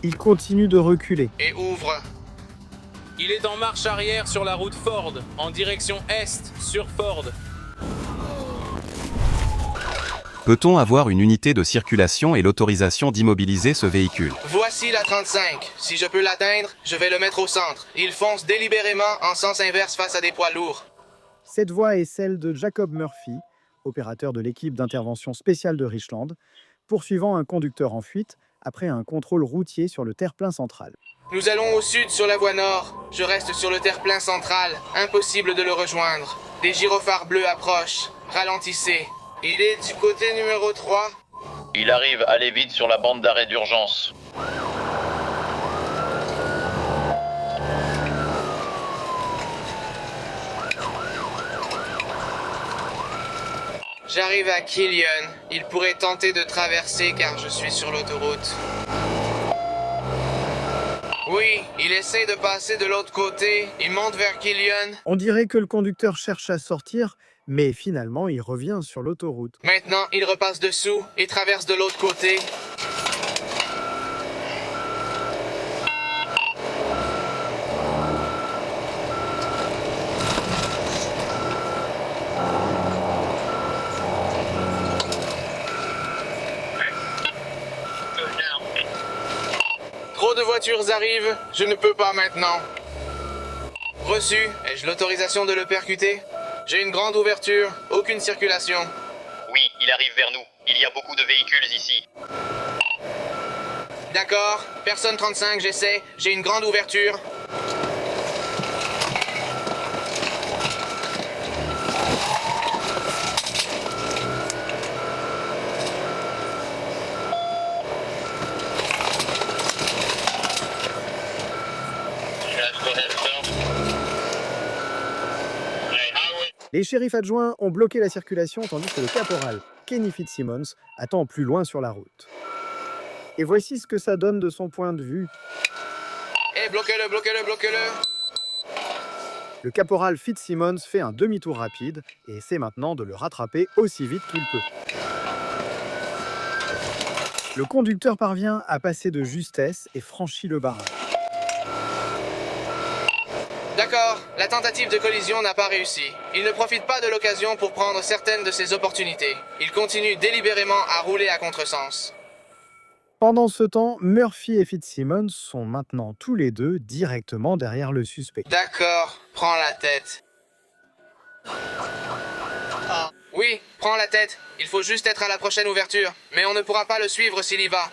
Il continue de reculer. Et ouvre. Il est en marche arrière sur la route Ford, en direction est, sur Ford. Peut-on avoir une unité de circulation et l'autorisation d'immobiliser ce véhicule? Voici la 35. Si je peux l'atteindre, je vais le mettre au centre. Il fonce délibérément en sens inverse face à des poids lourds. Cette voix est celle de Jacob Murphy, opérateur de l'équipe d'intervention spéciale de Richland, poursuivant un conducteur en fuite après un contrôle routier sur le terre-plein central. Nous allons au sud sur la voie nord. Je reste sur le terre-plein central. Impossible de le rejoindre. Des gyrophares bleus approchent. Ralentissez. Il est du côté numéro 3. Il arrive, allez vite sur la bande d'arrêt d'urgence. J'arrive à Killian. Il pourrait tenter de traverser car je suis sur l'autoroute. Oui, il essaie de passer de l'autre côté. Il monte vers Killian. On dirait que le conducteur cherche à sortir, mais finalement il revient sur l'autoroute. Maintenant, il repasse dessous et traverse de l'autre côté. Trop de voitures arrivent, je ne peux pas maintenant. Reçu, ai-je l'autorisation de le percuter? J'ai une grande ouverture, aucune circulation. Oui, il arrive vers nous. Il y a beaucoup de véhicules ici. D'accord, personne 35, j'essaie, j'ai une grande ouverture. Les shérifs adjoints ont bloqué la circulation tandis que le caporal Kenny Fitzsimmons attend plus loin sur la route. Et voici ce que ça donne de son point de vue. Eh, bloquez-le, bloquez-le, bloquez-le. Le caporal Fitzsimmons fait un demi-tour rapide et essaie maintenant de le rattraper aussi vite qu'il peut. Le conducteur parvient à passer de justesse et franchit le barrage. D'accord, la tentative de collision n'a pas réussi. Il ne profite pas de l'occasion pour prendre certaines de ses opportunités. Il continue délibérément à rouler à contresens. Pendant ce temps, Murphy et Fitzsimmons sont maintenant tous les deux directement derrière le suspect. D'accord, prends la tête. Oui, prends la tête. Il faut juste être à la prochaine ouverture. Mais on ne pourra pas le suivre s'il y va.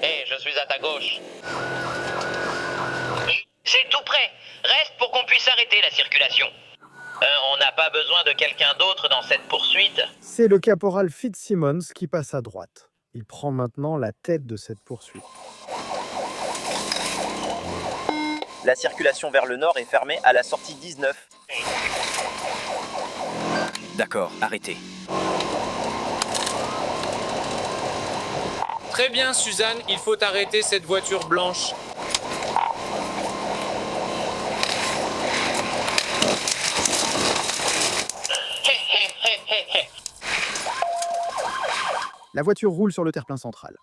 Hé, je suis à ta gauche. C'est tout près. Reste pour qu'on puisse arrêter la circulation. On n'a pas besoin de quelqu'un d'autre dans cette poursuite. C'est le caporal Fitzsimmons qui passe à droite. Il prend maintenant la tête de cette poursuite. La circulation vers le nord est fermée à la sortie 19. D'accord, arrêtez. Très bien, Suzanne, il faut arrêter cette voiture blanche. La voiture roule sur le terre-plein central.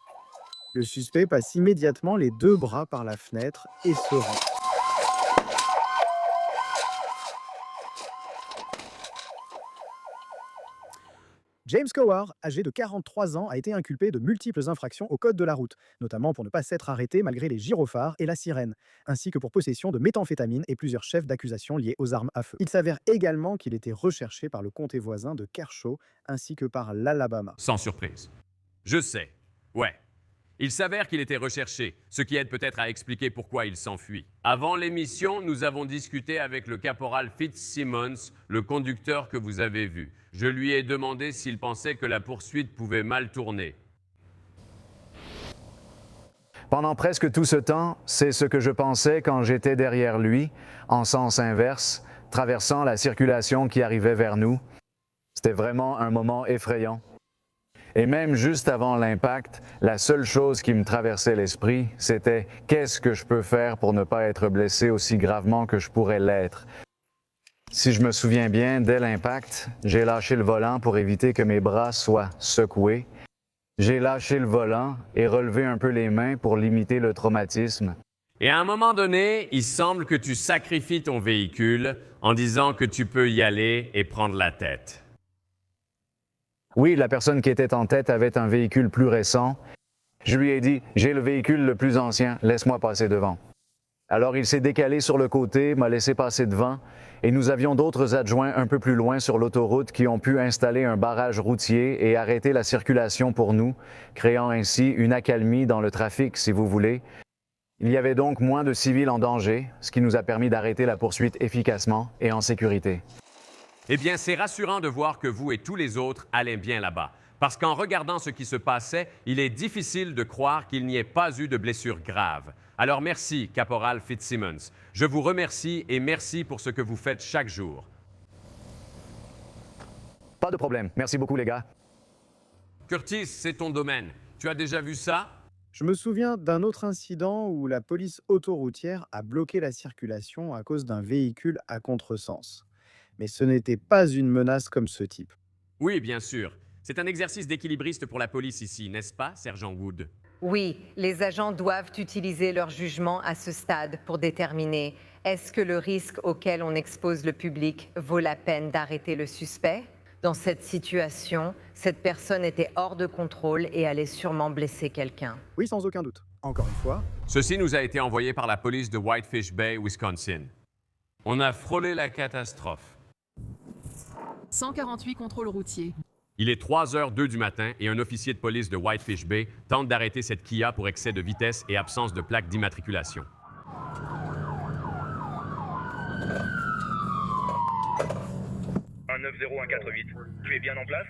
Le suspect passe immédiatement les deux bras par la fenêtre et se rend. James Coward, âgé de 43 ans, a été inculpé de multiples infractions au code de la route, notamment pour ne pas s'être arrêté malgré les gyrophares et la sirène, ainsi que pour possession de méthamphétamine et plusieurs chefs d'accusation liés aux armes à feu. Il s'avère également qu'il était recherché par le comté voisin de Kershaw, ainsi que par l'Alabama. Sans surprise. Je sais. Ouais. Il s'avère qu'il était recherché, ce qui aide peut-être à expliquer pourquoi il s'enfuit. Avant l'émission, nous avons discuté avec le caporal Fitzsimmons, le conducteur que vous avez vu. Je lui ai demandé s'il pensait que la poursuite pouvait mal tourner. Pendant presque tout ce temps, c'est ce que je pensais quand j'étais derrière lui, en sens inverse, traversant la circulation qui arrivait vers nous. C'était vraiment un moment effrayant. Et même juste avant l'impact, la seule chose qui me traversait l'esprit, c'était « Qu'est-ce que je peux faire pour ne pas être blessé aussi gravement que je pourrais l'être ?» Si je me souviens bien, dès l'impact, j'ai lâché le volant pour éviter que mes bras soient secoués. J'ai lâché le volant et relevé un peu les mains pour limiter le traumatisme. Et à un moment donné, il semble que tu sacrifies ton véhicule en disant que tu peux y aller et prendre la tête. Oui, la personne qui était en tête avait un véhicule plus récent. Je lui ai dit, j'ai le véhicule le plus ancien, laisse-moi passer devant. Alors il s'est décalé sur le côté, m'a laissé passer devant, et nous avions d'autres adjoints un peu plus loin sur l'autoroute qui ont pu installer un barrage routier et arrêter la circulation pour nous, créant ainsi une accalmie dans le trafic, si vous voulez. Il y avait donc moins de civils en danger, ce qui nous a permis d'arrêter la poursuite efficacement et en sécurité. Eh bien, c'est rassurant de voir que vous et tous les autres allaient bien là-bas. Parce qu'en regardant ce qui se passait, il est difficile de croire qu'il n'y ait pas eu de blessures graves. Alors merci, Caporal Fitzsimmons. Je vous remercie et merci pour ce que vous faites chaque jour. Pas de problème. Merci beaucoup, les gars. Curtis, c'est ton domaine. Tu as déjà vu ça? Je me souviens d'un autre incident où la police autoroutière a bloqué la circulation à cause d'un véhicule à contresens. Mais ce n'était pas une menace comme ce type. Oui, bien sûr. C'est un exercice d'équilibriste pour la police ici, n'est-ce pas, Sergent Wood? Oui, les agents doivent utiliser leur jugement à ce stade pour déterminer est-ce que le risque auquel on expose le public vaut la peine d'arrêter le suspect. Dans cette situation, cette personne était hors de contrôle et allait sûrement blesser quelqu'un. Oui, sans aucun doute. Encore une fois, Ceci nous a été envoyé par la police de Whitefish Bay, Wisconsin. On a frôlé la catastrophe. 148 contrôles routiers. Il est 3h02 du matin et un officier de police de Whitefish Bay tente d'arrêter cette Kia pour excès de vitesse et absence de plaque d'immatriculation. Un 90148. Tu es bien en place?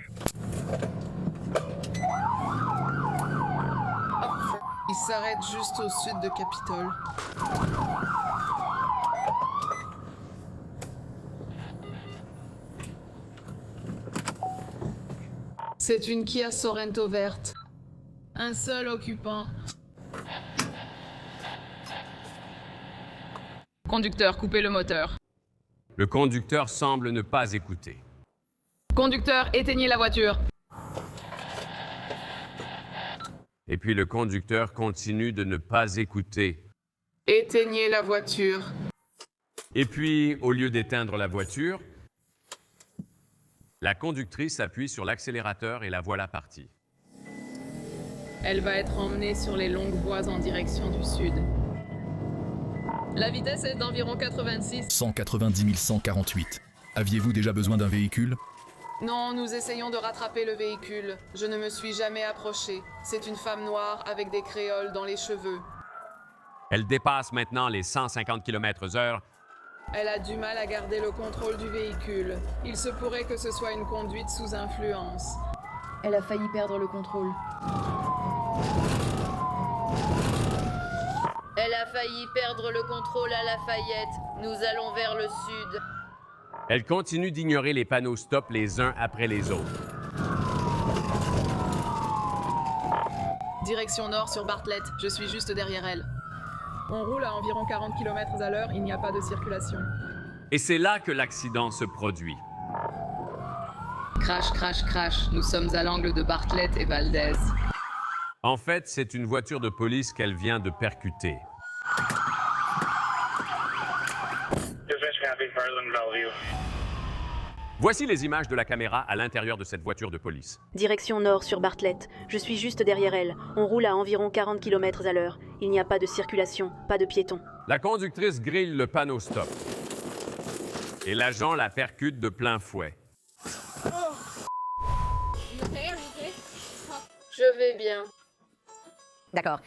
Il s'arrête juste au sud de Capitole. C'est une Kia Sorento verte. Un seul occupant. Conducteur, coupez le moteur. Le conducteur semble ne pas écouter. Conducteur, éteignez la voiture. Et puis le conducteur continue de ne pas écouter. Éteignez la voiture. Et puis, au lieu d'éteindre la voiture, la conductrice appuie sur l'accélérateur et la voilà partie. Elle va être emmenée sur les longues voies en direction du sud. La vitesse est d'environ 86. 190 148. Aviez-vous déjà besoin d'un véhicule? Non, nous essayons de rattraper le véhicule. Je ne me suis jamais approchée. C'est une femme noire avec des créoles dans les cheveux. Elle dépasse maintenant les 150 km/h. Elle a du mal à garder le contrôle du véhicule. Il se pourrait que ce soit une conduite sous influence. Elle a failli perdre le contrôle. Elle a failli perdre le contrôle à Lafayette. Nous allons vers le sud. Elle continue d'ignorer les panneaux stop les uns après les autres. Direction nord sur Bartlett. Je suis juste derrière elle. On roule à environ 40 km/h. Il n'y a pas de circulation. Et c'est là que l'accident se produit. Crash, crash, crash. Nous sommes à l'angle de Bartlett et Valdez. En fait, c'est une voiture de police qu'elle vient de percuter. Voici les images de la caméra à l'intérieur de cette voiture de police. Direction nord sur Bartlett. Je suis juste derrière elle. On roule à environ 40 km/h. Il n'y a pas de circulation, pas de piétons. La conductrice grille le panneau stop. Et l'agent la percute de plein fouet. Je vais bien. D'accord.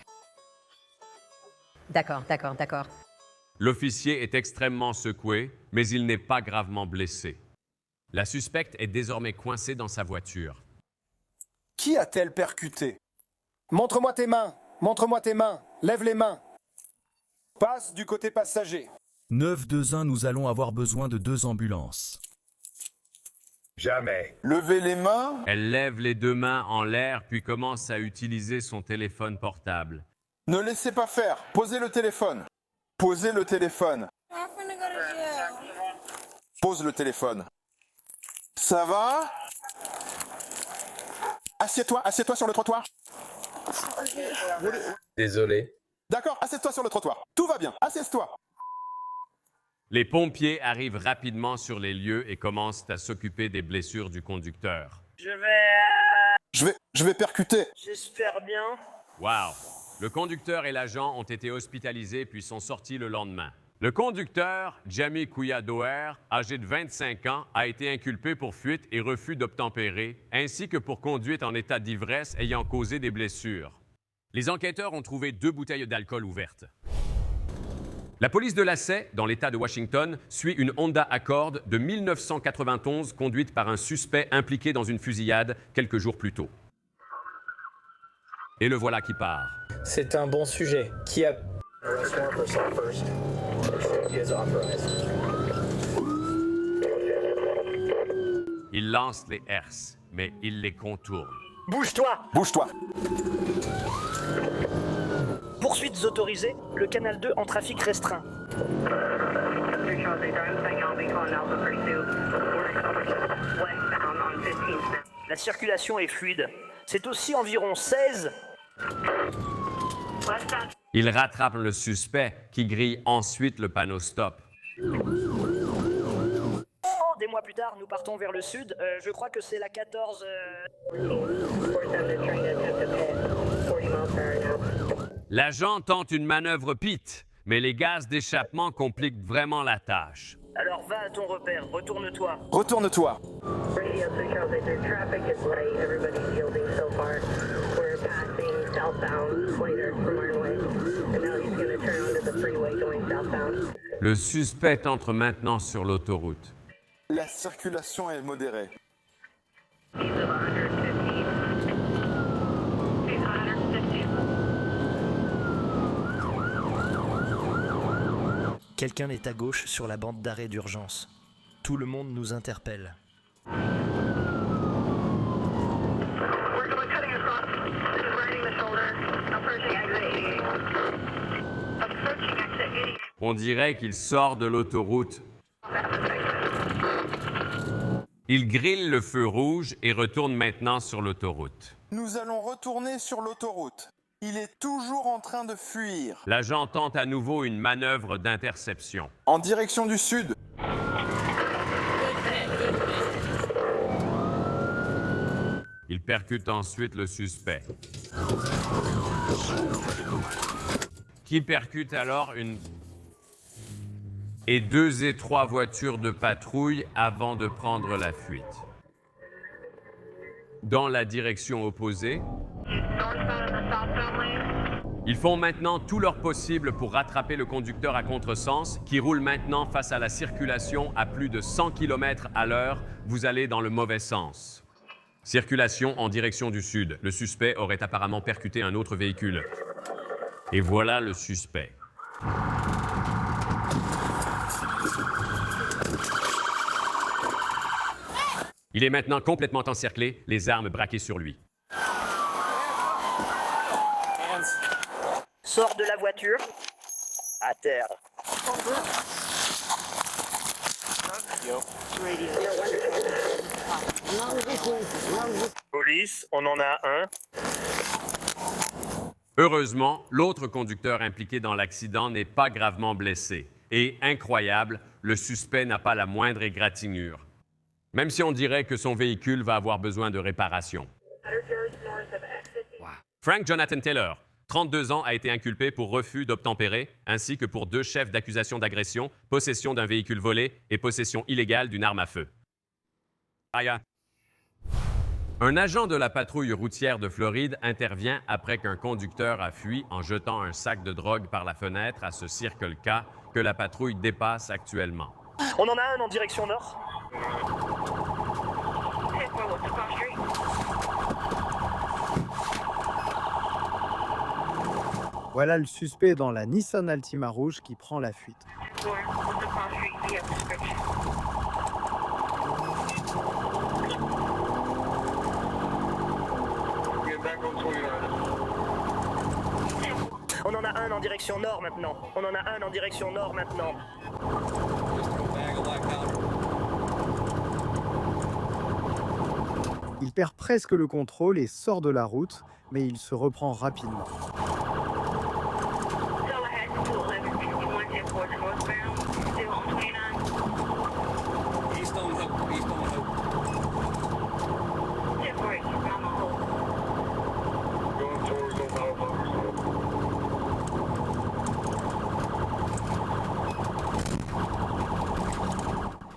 D'accord. L'officier est extrêmement secoué, mais il n'est pas gravement blessé. La suspecte est désormais coincée dans sa voiture. Qui a-t-elle percuté? Montre-moi tes mains. Montre-moi tes mains. Lève les mains. Passe du côté passager. 921, nous allons avoir besoin de 2 ambulances. Jamais. Levez les mains. Elle lève les 2 mains en l'air puis commence à utiliser son téléphone portable. Ne laissez pas faire. Posez le téléphone. Posez le téléphone. Pose le téléphone. Ça va? Assieds-toi sur le trottoir. Désolé. D'accord, assieds-toi sur le trottoir. Tout va bien, assieds-toi. Les pompiers arrivent rapidement sur les lieux et commencent à s'occuper des blessures du conducteur. Je vais percuter. J'espère bien. Wow! Le conducteur et l'agent ont été hospitalisés puis sont sortis le lendemain. Le conducteur, Jamie Kouya Doer, âgé de 25 ans, a été inculpé pour fuite et refus d'obtempérer, ainsi que pour conduite en état d'ivresse ayant causé des blessures. Les enquêteurs ont trouvé 2 bouteilles d'alcool ouvertes. La police de Lacey, dans l'État de Washington, suit une Honda Accord de 1991 conduite par un suspect impliqué dans une fusillade quelques jours plus tôt. Et le voilà qui part. C'est un bon sujet. Qui a... Il lance les herses, mais il les contourne. Bouge-toi! Bouge-toi. Poursuites autorisées, le canal 2 en trafic restreint. La circulation est fluide. C'est aussi environ 16. Il rattrape le suspect qui grille ensuite le panneau stop. Des mois plus tard, nous partons vers le sud. Je crois que c'est la 14... L'agent tente une manœuvre pite, mais les gaz d'échappement compliquent vraiment la tâche. Alors va à ton repère, retourne-toi. Retourne-toi. Le suspect entre maintenant sur l'autoroute. La circulation est modérée. Quelqu'un est à gauche sur la bande d'arrêt d'urgence. Tout le monde nous interpelle. On dirait qu'il sort de l'autoroute. Il grille le feu rouge et retourne maintenant sur l'autoroute. Nous allons retourner sur l'autoroute. Il est toujours en train de fuir. L'agent tente à nouveau une manœuvre d'interception. En direction du sud. Il percute ensuite le suspect, qui percute alors une et 2 et 3 voitures de patrouille avant de prendre la fuite. Dans la direction opposée, ils font maintenant tout leur possible pour rattraper le conducteur à contresens qui roule maintenant face à la circulation à plus de 100 km à l'heure. Vous allez dans le mauvais sens. Circulation en direction du sud. Le suspect aurait apparemment percuté un autre véhicule. Et voilà le suspect. Il est maintenant complètement encerclé, les armes braquées sur lui. Sors de la voiture. À terre. Police, on en a un. Heureusement, l'autre conducteur impliqué dans l'accident n'est pas gravement blessé. Et, incroyable, le suspect n'a pas la moindre égratignure. Même si on dirait que son véhicule va avoir besoin de réparation. Frank Jonathan Taylor, 32 ans, a été inculpé pour refus d'obtempérer, ainsi que pour 2 chefs d'accusation d'agression, possession d'un véhicule volé et possession illégale d'une arme à feu. Un agent de la patrouille routière de Floride intervient après qu'un conducteur a fui en jetant un sac de drogue par la fenêtre à ce Circle K que la patrouille dépasse actuellement. On en a un en direction nord. Voilà le suspect dans la Nissan Altima rouge qui prend la fuite. On en a un en direction nord maintenant. On en a un en direction nord maintenant. Il Il perd presque le contrôle et sort de la route, mais il se reprend rapidement.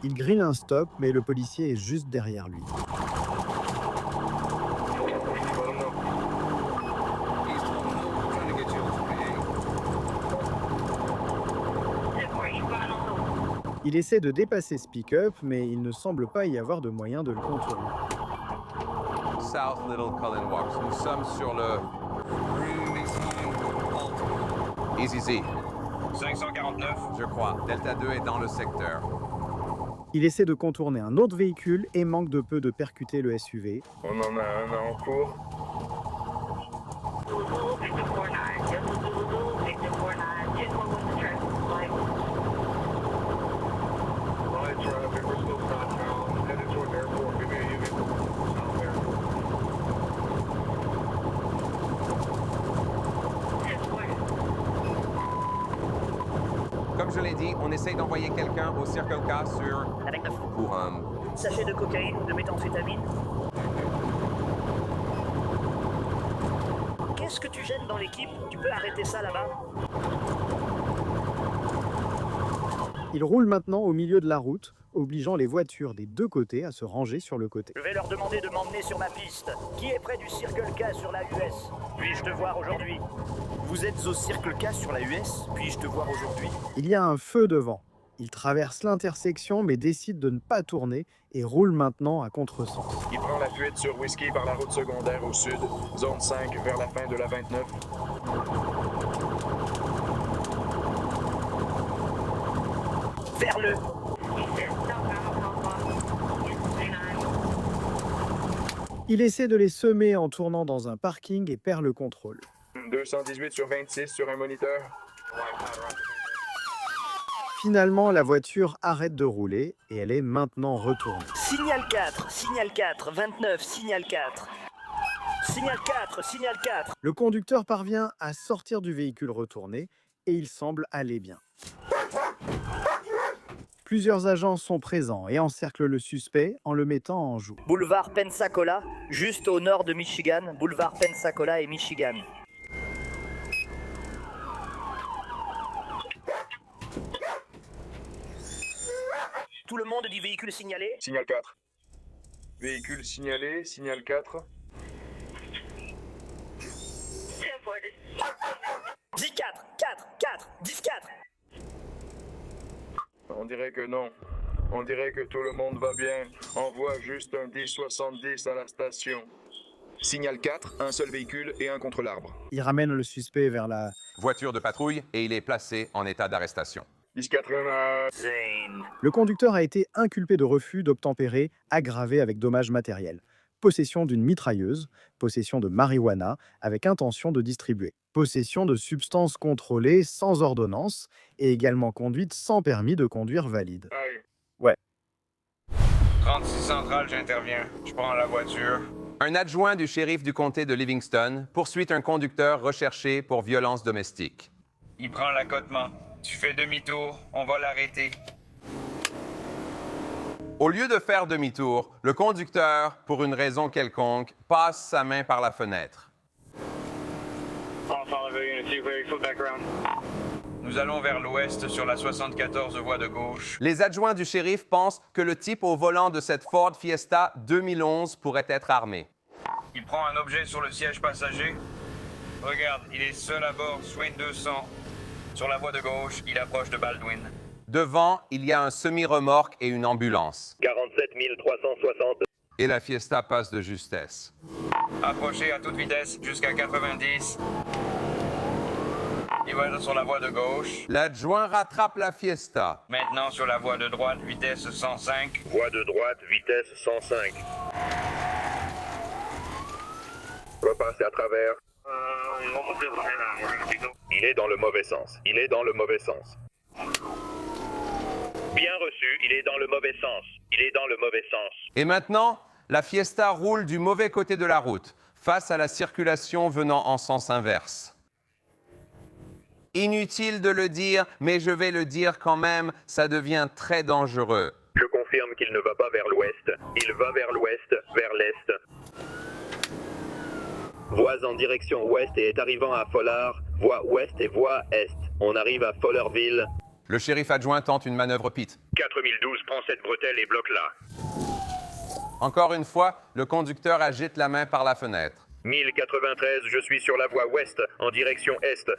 Il grille un stop, mais le policier est juste derrière lui. Il essaie de dépasser ce pick-up, mais il ne semble pas y avoir de moyen de le contourner. South Little Cullen Walks. Nous sommes sur le... Easy Z. 549. Je crois. Delta 2 est dans le secteur. Il essaie de contourner un autre véhicule et manque de peu de percuter le SUV. On en a un en cours. Comme je l'ai dit, on essaye d'envoyer quelqu'un au Circle K sur... Avec 9. Pour un... Sachet de cocaïne ou de méthamphétamine. Qu'est-ce que tu gênes dans l'équipe? Tu peux arrêter ça là-bas? Il roule maintenant au milieu de la route, obligeant les voitures des deux côtés à se ranger sur le côté. Je vais leur demander de m'emmener sur ma piste. Qui est près du Circle K sur la US? Puis-je te voir aujourd'hui? Vous êtes au Circle K sur la US? Puis-je te voir aujourd'hui? Il y a un feu devant. Il traverse l'intersection mais décide de ne pas tourner et roule maintenant à contresens. Il prend la fuite sur Whiskey par la route secondaire au sud, zone 5 vers la fin de la 29. Vers-le! Il essaie de les semer en tournant dans un parking et perd le contrôle. 218 sur 26 sur un moniteur. Finalement, la voiture arrête de rouler et elle est maintenant retournée. Signal 4, signal 4, 29, signal 4. Signal 4, signal 4. Le conducteur parvient à sortir du véhicule retourné et il semble aller bien. Plusieurs agents sont présents et encerclent le suspect en le mettant en joue. Boulevard Pensacola, juste au nord de Michigan. Boulevard Pensacola et Michigan. Tout le monde dit véhicule signalé? Signal 4. Véhicule signalé, signal 4. 10-4, 4, 4, 10-4. On dirait que non. On dirait que tout le monde va bien. Envoie juste un 10-70 à la station. Signal 4, un seul véhicule et un contre l'arbre. Il ramène le suspect vers la Voiture de patrouille et il est placé en état d'arrestation. 10-80. Le conducteur a été inculpé de refus d'obtempérer aggravé avec dommages matériels, possession d'une mitrailleuse, possession de marijuana avec intention de distribuer, possession de substances contrôlées sans ordonnance et également conduite sans permis de conduire valide. Ouais. 36 centrale, j'interviens. Je prends la voiture. Un adjoint du shérif du comté de Livingston poursuit un conducteur recherché pour violence domestique. Il prend l'accotement. Tu fais demi-tour, on va l'arrêter. Au lieu de faire demi-tour, le conducteur, pour une raison quelconque, passe sa main par la fenêtre. Nous allons vers l'ouest sur la 74 voie de gauche. Les adjoints du shérif pensent que le type au volant de cette Ford Fiesta 2011 pourrait être armé. Il prend un objet sur le siège passager. Regarde, il est seul à bord, Swain 200. Sur la voie de gauche, il approche de Baldwin. Devant, il y a un semi-remorque et une ambulance. 47 360. Et la Fiesta passe de justesse. Approchez à toute vitesse jusqu'à 90. Il va être sur la voie de gauche. L'adjoint rattrape la Fiesta. Maintenant sur la voie de droite, vitesse 105. Voie de droite, vitesse 105. Repasser à travers. Il est dans le mauvais sens. Il est dans le mauvais sens. Bien reçu, il est dans le mauvais sens. Il est dans le mauvais sens. Et maintenant, la Fiesta roule du mauvais côté de la route, face à la circulation venant en sens inverse. Inutile de le dire, mais je vais le dire quand même, ça devient très dangereux. Je confirme qu'il ne va pas vers l'ouest. Il va vers l'ouest, vers l'est. Voie en direction ouest et est arrivant à Follard. Voie ouest et voie est. On arrive à Follerville. Le shérif adjoint tente une manœuvre Pete. 4012 prend cette bretelle et bloque là. Encore une fois, le conducteur agite la main par la fenêtre. 1093, je suis sur la voie ouest, en direction est.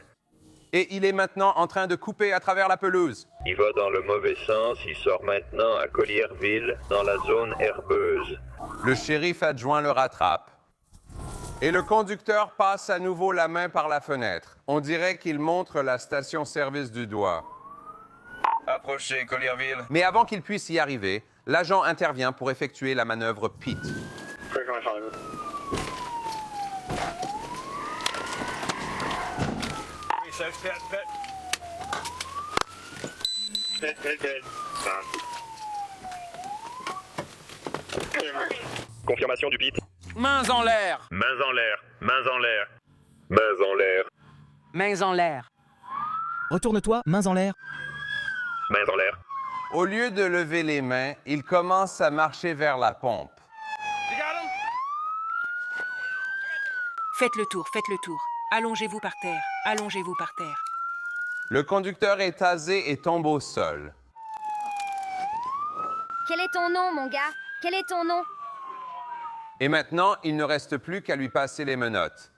Et il est maintenant en train de couper à travers la pelouse. Il va dans le mauvais sens, il sort maintenant à Collierville, dans la zone herbeuse. Le shérif adjoint le rattrape. Et le conducteur passe à nouveau la main par la fenêtre. On dirait qu'il montre la station-service du doigt. Approchez Collierville. Mais avant qu'il puisse y arriver, l'agent intervient pour effectuer la manœuvre Pete. Confirmation du Pete. Mains en l'air. Mains en l'air, mains en l'air. Mains en l'air. Mains en l'air. Retourne-toi, mains en l'air. Mains en l'air. Au lieu de lever les mains, il commence à marcher vers la pompe. Faites le tour, faites le tour. Allongez-vous par terre, allongez-vous par terre. Le conducteur est tasé et tombe au sol. Quel est ton nom, mon gars? Quel est ton nom? Et maintenant, il ne reste plus qu'à lui passer les menottes.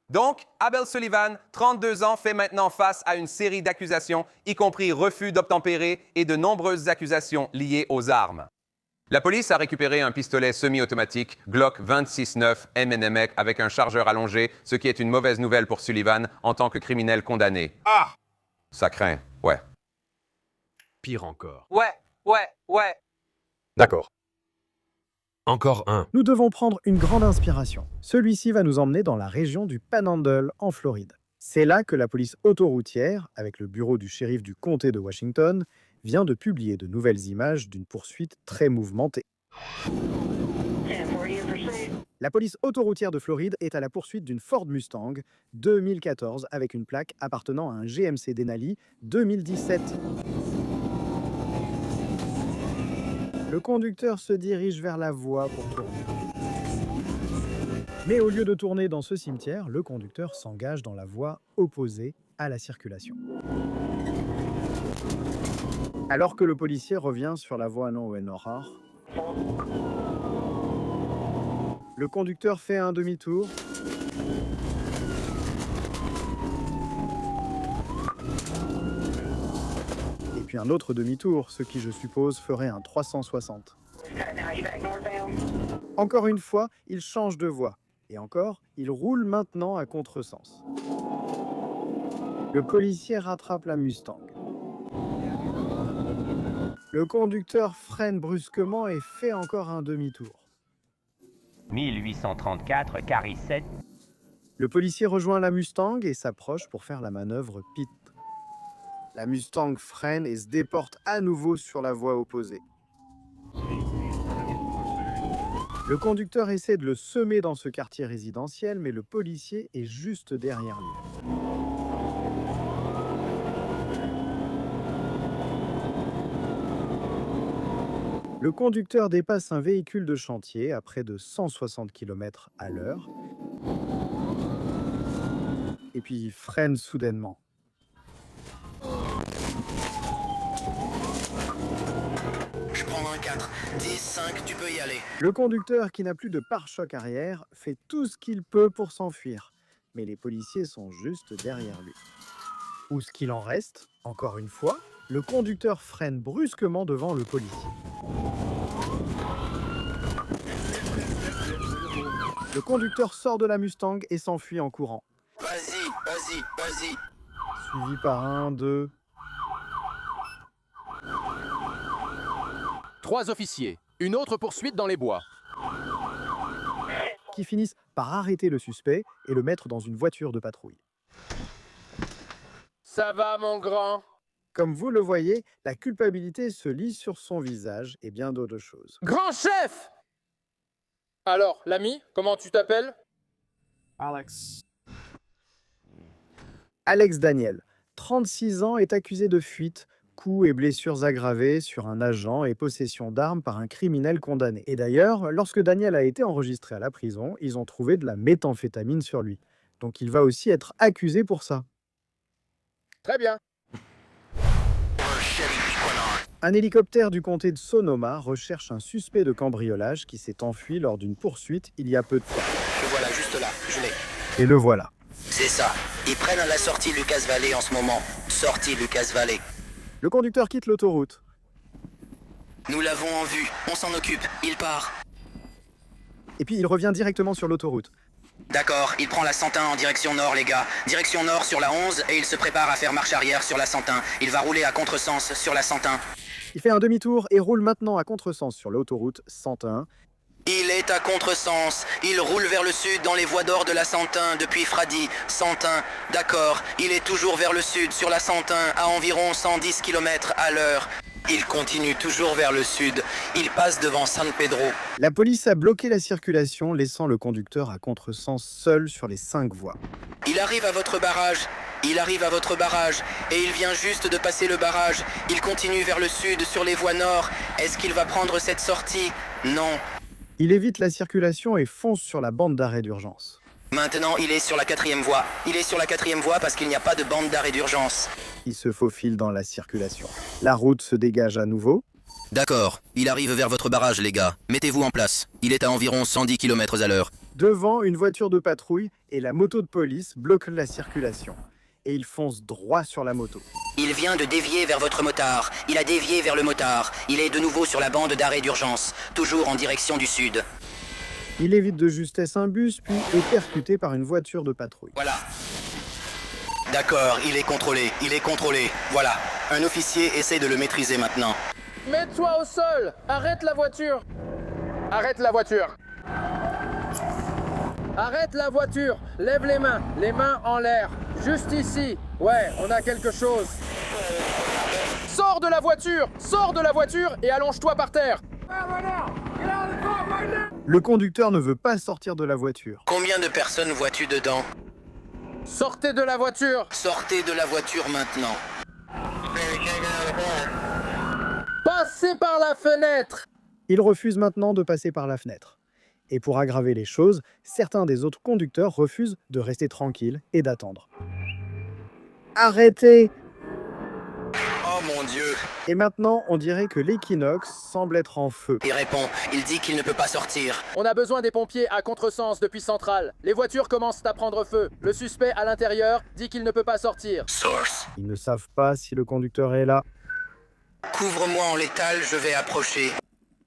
Donc, Abel Sullivan, 32 ans, fait maintenant face à une série d'accusations, y compris refus d'obtempérer et de nombreuses accusations liées aux armes. La police a récupéré un pistolet semi-automatique Glock 26-9 MNMEC avec un chargeur allongé, ce qui est une mauvaise nouvelle pour Sullivan en tant que criminel condamné. Ah! Ça craint, ouais. Pire encore. Ouais. D'accord. Encore un. Nous devons prendre une grande inspiration. Celui-ci va nous emmener dans la région du Panhandle, en Floride. C'est là que la police autoroutière, avec le bureau du shérif du comté de Washington, vient de publier de nouvelles images d'une poursuite très mouvementée. La police autoroutière de Floride est à la poursuite d'une Ford Mustang 2014 avec une plaque appartenant à un GMC Denali 2017. Le conducteur se dirige vers la voie pour tourner. Mais au lieu de tourner dans ce cimetière, le conducteur s'engage dans la voie opposée à la circulation. Alors que le policier revient sur la voie non-Wenora, le conducteur fait un demi-tour. Et puis un autre demi-tour, ce qui, je suppose, ferait un 360. Encore une fois, il change de voie. Et encore, il roule maintenant à contresens. Le policier rattrape la Mustang. Le conducteur freine brusquement et fait encore un demi-tour. 1834, Carry 7. Le policier rejoint la Mustang et s'approche pour faire la manœuvre Pete. La Mustang freine et se déporte à nouveau sur la voie opposée. Le conducteur essaie de le semer dans ce quartier résidentiel, mais le policier est juste derrière lui. Le conducteur dépasse un véhicule de chantier à près de 160 km à l'heure et puis freine soudainement. Je prends un 4. 10, 5, tu peux y aller. Le conducteur, qui n'a plus de pare-choc arrière, fait tout ce qu'il peut pour s'enfuir, mais les policiers sont juste derrière lui. Ou ce qu'il en reste, encore une fois, le conducteur freine brusquement devant le policier. Le conducteur sort de la Mustang et s'enfuit en courant. Vas-y. Suivi par un, deux... 3 officiers. Une autre poursuite dans les bois. Qui finissent par arrêter le suspect et le mettre dans une voiture de patrouille. Ça va, mon grand? Comme vous le voyez, la culpabilité se lit sur son visage et bien d'autres choses. Grand chef! Alors, l'ami, comment tu t'appelles? Alex. Alex Daniel, 36 ans, est accusé de fuite, coups et blessures aggravées sur un agent et possession d'armes par un criminel condamné. Et d'ailleurs, lorsque Daniel a été enregistré à la prison, ils ont trouvé de la méthamphétamine sur lui. Donc il va aussi être accusé pour ça. Très bien. Un hélicoptère du comté de Sonoma recherche un suspect de cambriolage qui s'est enfui lors d'une poursuite il y a peu de temps. Le voilà juste là, je l'ai. Et le voilà. C'est ça. Ils prennent à la sortie Lucas Valley en ce moment. Sortie Lucas Valley. Le conducteur quitte l'autoroute. Nous l'avons en vue. On s'en occupe. Il part. Et puis il revient directement sur l'autoroute. D'accord, il prend la 101 en direction nord, les gars. Direction nord sur la 11 et il se prépare à faire marche arrière sur la 101. Il va rouler à contresens sur la 101. Il fait un demi-tour et roule maintenant à contresens sur l'autoroute 101. Il est à contresens. Il roule vers le sud dans les voies d'or de la 101 depuis Frady. 101, d'accord. Il est toujours vers le sud sur la 101 à environ 110 km à l'heure. Il continue toujours vers le sud. Il passe devant San Pedro. La police a bloqué la circulation, laissant le conducteur à contresens seul sur les 5 voies. Il arrive à votre barrage. Il arrive à votre barrage. Et il vient juste de passer le barrage. Il continue vers le sud sur les voies nord. Est-ce qu'il va prendre cette sortie? Non. Il évite la circulation et fonce sur la bande d'arrêt d'urgence. Maintenant, il est sur la 4e voie. Il est sur la 4e voie parce qu'il n'y a pas de bande d'arrêt d'urgence. Il se faufile dans la circulation. La route se dégage à nouveau. D'accord. Il arrive vers votre barrage, les gars. Mettez-vous en place. Il est à environ 110 km à l'heure. Devant, une voiture de patrouille et la moto de police bloquent la circulation. Et il fonce droit sur la moto. Il vient de dévier vers votre motard. Il a dévié vers le motard. Il est de nouveau sur la bande d'arrêt d'urgence. Toujours en direction du sud. Il évite de justesse un bus, puis est percuté par une voiture de patrouille. Voilà. D'accord, il est contrôlé. Il est contrôlé. Voilà. Un officier essaie de le maîtriser maintenant. Mets-toi au sol! Arrête la voiture! Arrête la voiture! Arrête la voiture! Lève les mains en l'air. Juste ici. Ouais, on a quelque chose. Sors de la voiture! Sors de la voiture et allonge-toi par terre! Le conducteur ne veut pas sortir de la voiture. Combien de personnes vois-tu dedans? Sortez de la voiture! Sortez de la voiture maintenant. Passez par la fenêtre! Il refuse maintenant de passer par la fenêtre. Et pour aggraver les choses, certains des autres conducteurs refusent de rester tranquilles et d'attendre. Arrêtez! Oh mon Dieu! Et maintenant, on dirait que l'équinoxe semble être en feu. Il répond, il dit qu'il ne peut pas sortir. On a besoin des pompiers à contresens depuis Centrale. Les voitures commencent à prendre feu. Le suspect à l'intérieur dit qu'il ne peut pas sortir. Source. Ils ne savent pas si le conducteur est là. Couvre-moi en létal, je vais approcher.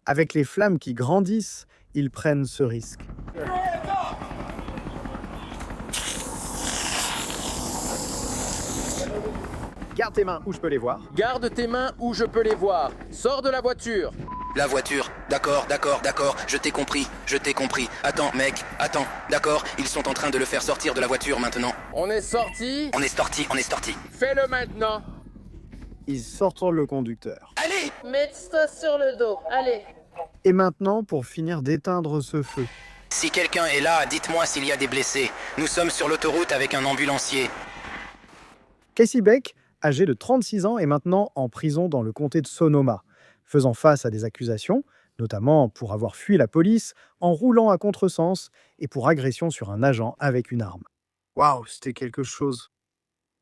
Avec les flammes qui grandissent, ils prennent ce risque. Garde tes mains où je peux les voir. Garde tes mains où je peux les voir. Sors de la voiture. La voiture. D'accord. Je t'ai compris. Attends, mec. Attends. D'accord. Ils sont en train de le faire sortir de la voiture maintenant. On est sorti. On est sorti. Fais-le maintenant. Ils sortent le conducteur. Allez! Mets-toi sur le dos. Allez. Et maintenant, pour finir d'éteindre ce feu. Si quelqu'un est là, dites-moi s'il y a des blessés. Nous sommes sur l'autoroute avec un ambulancier. Casey Beck, âgé de 36 ans, est maintenant en prison dans le comté de Sonoma, faisant face à des accusations, notamment pour avoir fui la police en roulant à contresens et pour agression sur un agent avec une arme. Waouh, c'était quelque chose.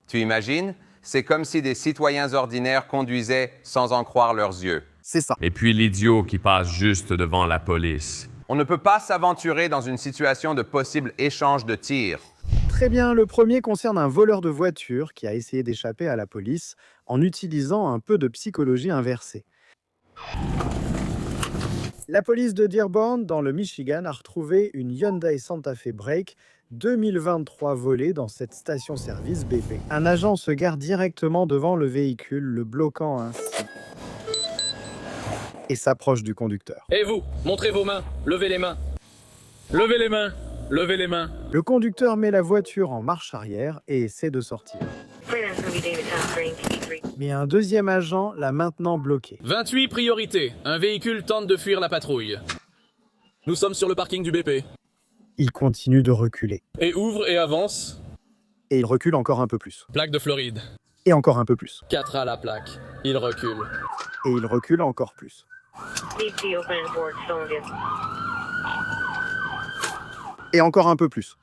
Tu imagines? C'est comme si des citoyens ordinaires conduisaient sans en croire leurs yeux. C'est ça. Et puis l'idiot qui passe juste devant la police. On ne peut pas s'aventurer dans une situation de possible échange de tirs. Très bien, le premier concerne un voleur de voiture qui a essayé d'échapper à la police en utilisant un peu de psychologie inversée. La police de Dearborn, dans le Michigan, a retrouvé une Hyundai Santa Fe Break 2023 volée dans cette station-service BP. Un agent se gare directement devant le véhicule, le bloquant ainsi, et s'approche du conducteur. Et vous, montrez vos mains, levez les mains. Levez les mains, levez les mains. Le conducteur met la voiture en marche arrière et essaie de sortir. Mais un deuxième agent l'a maintenant bloqué. 28 priorité. Un véhicule tente de fuir la patrouille. Nous sommes sur le parking du BP. Il continue de reculer. Et ouvre et avance. Et il recule encore un peu plus. Plaque de Floride. Et encore un peu plus. 4 à la plaque. Il recule. Et il recule encore plus. Et encore un peu plus.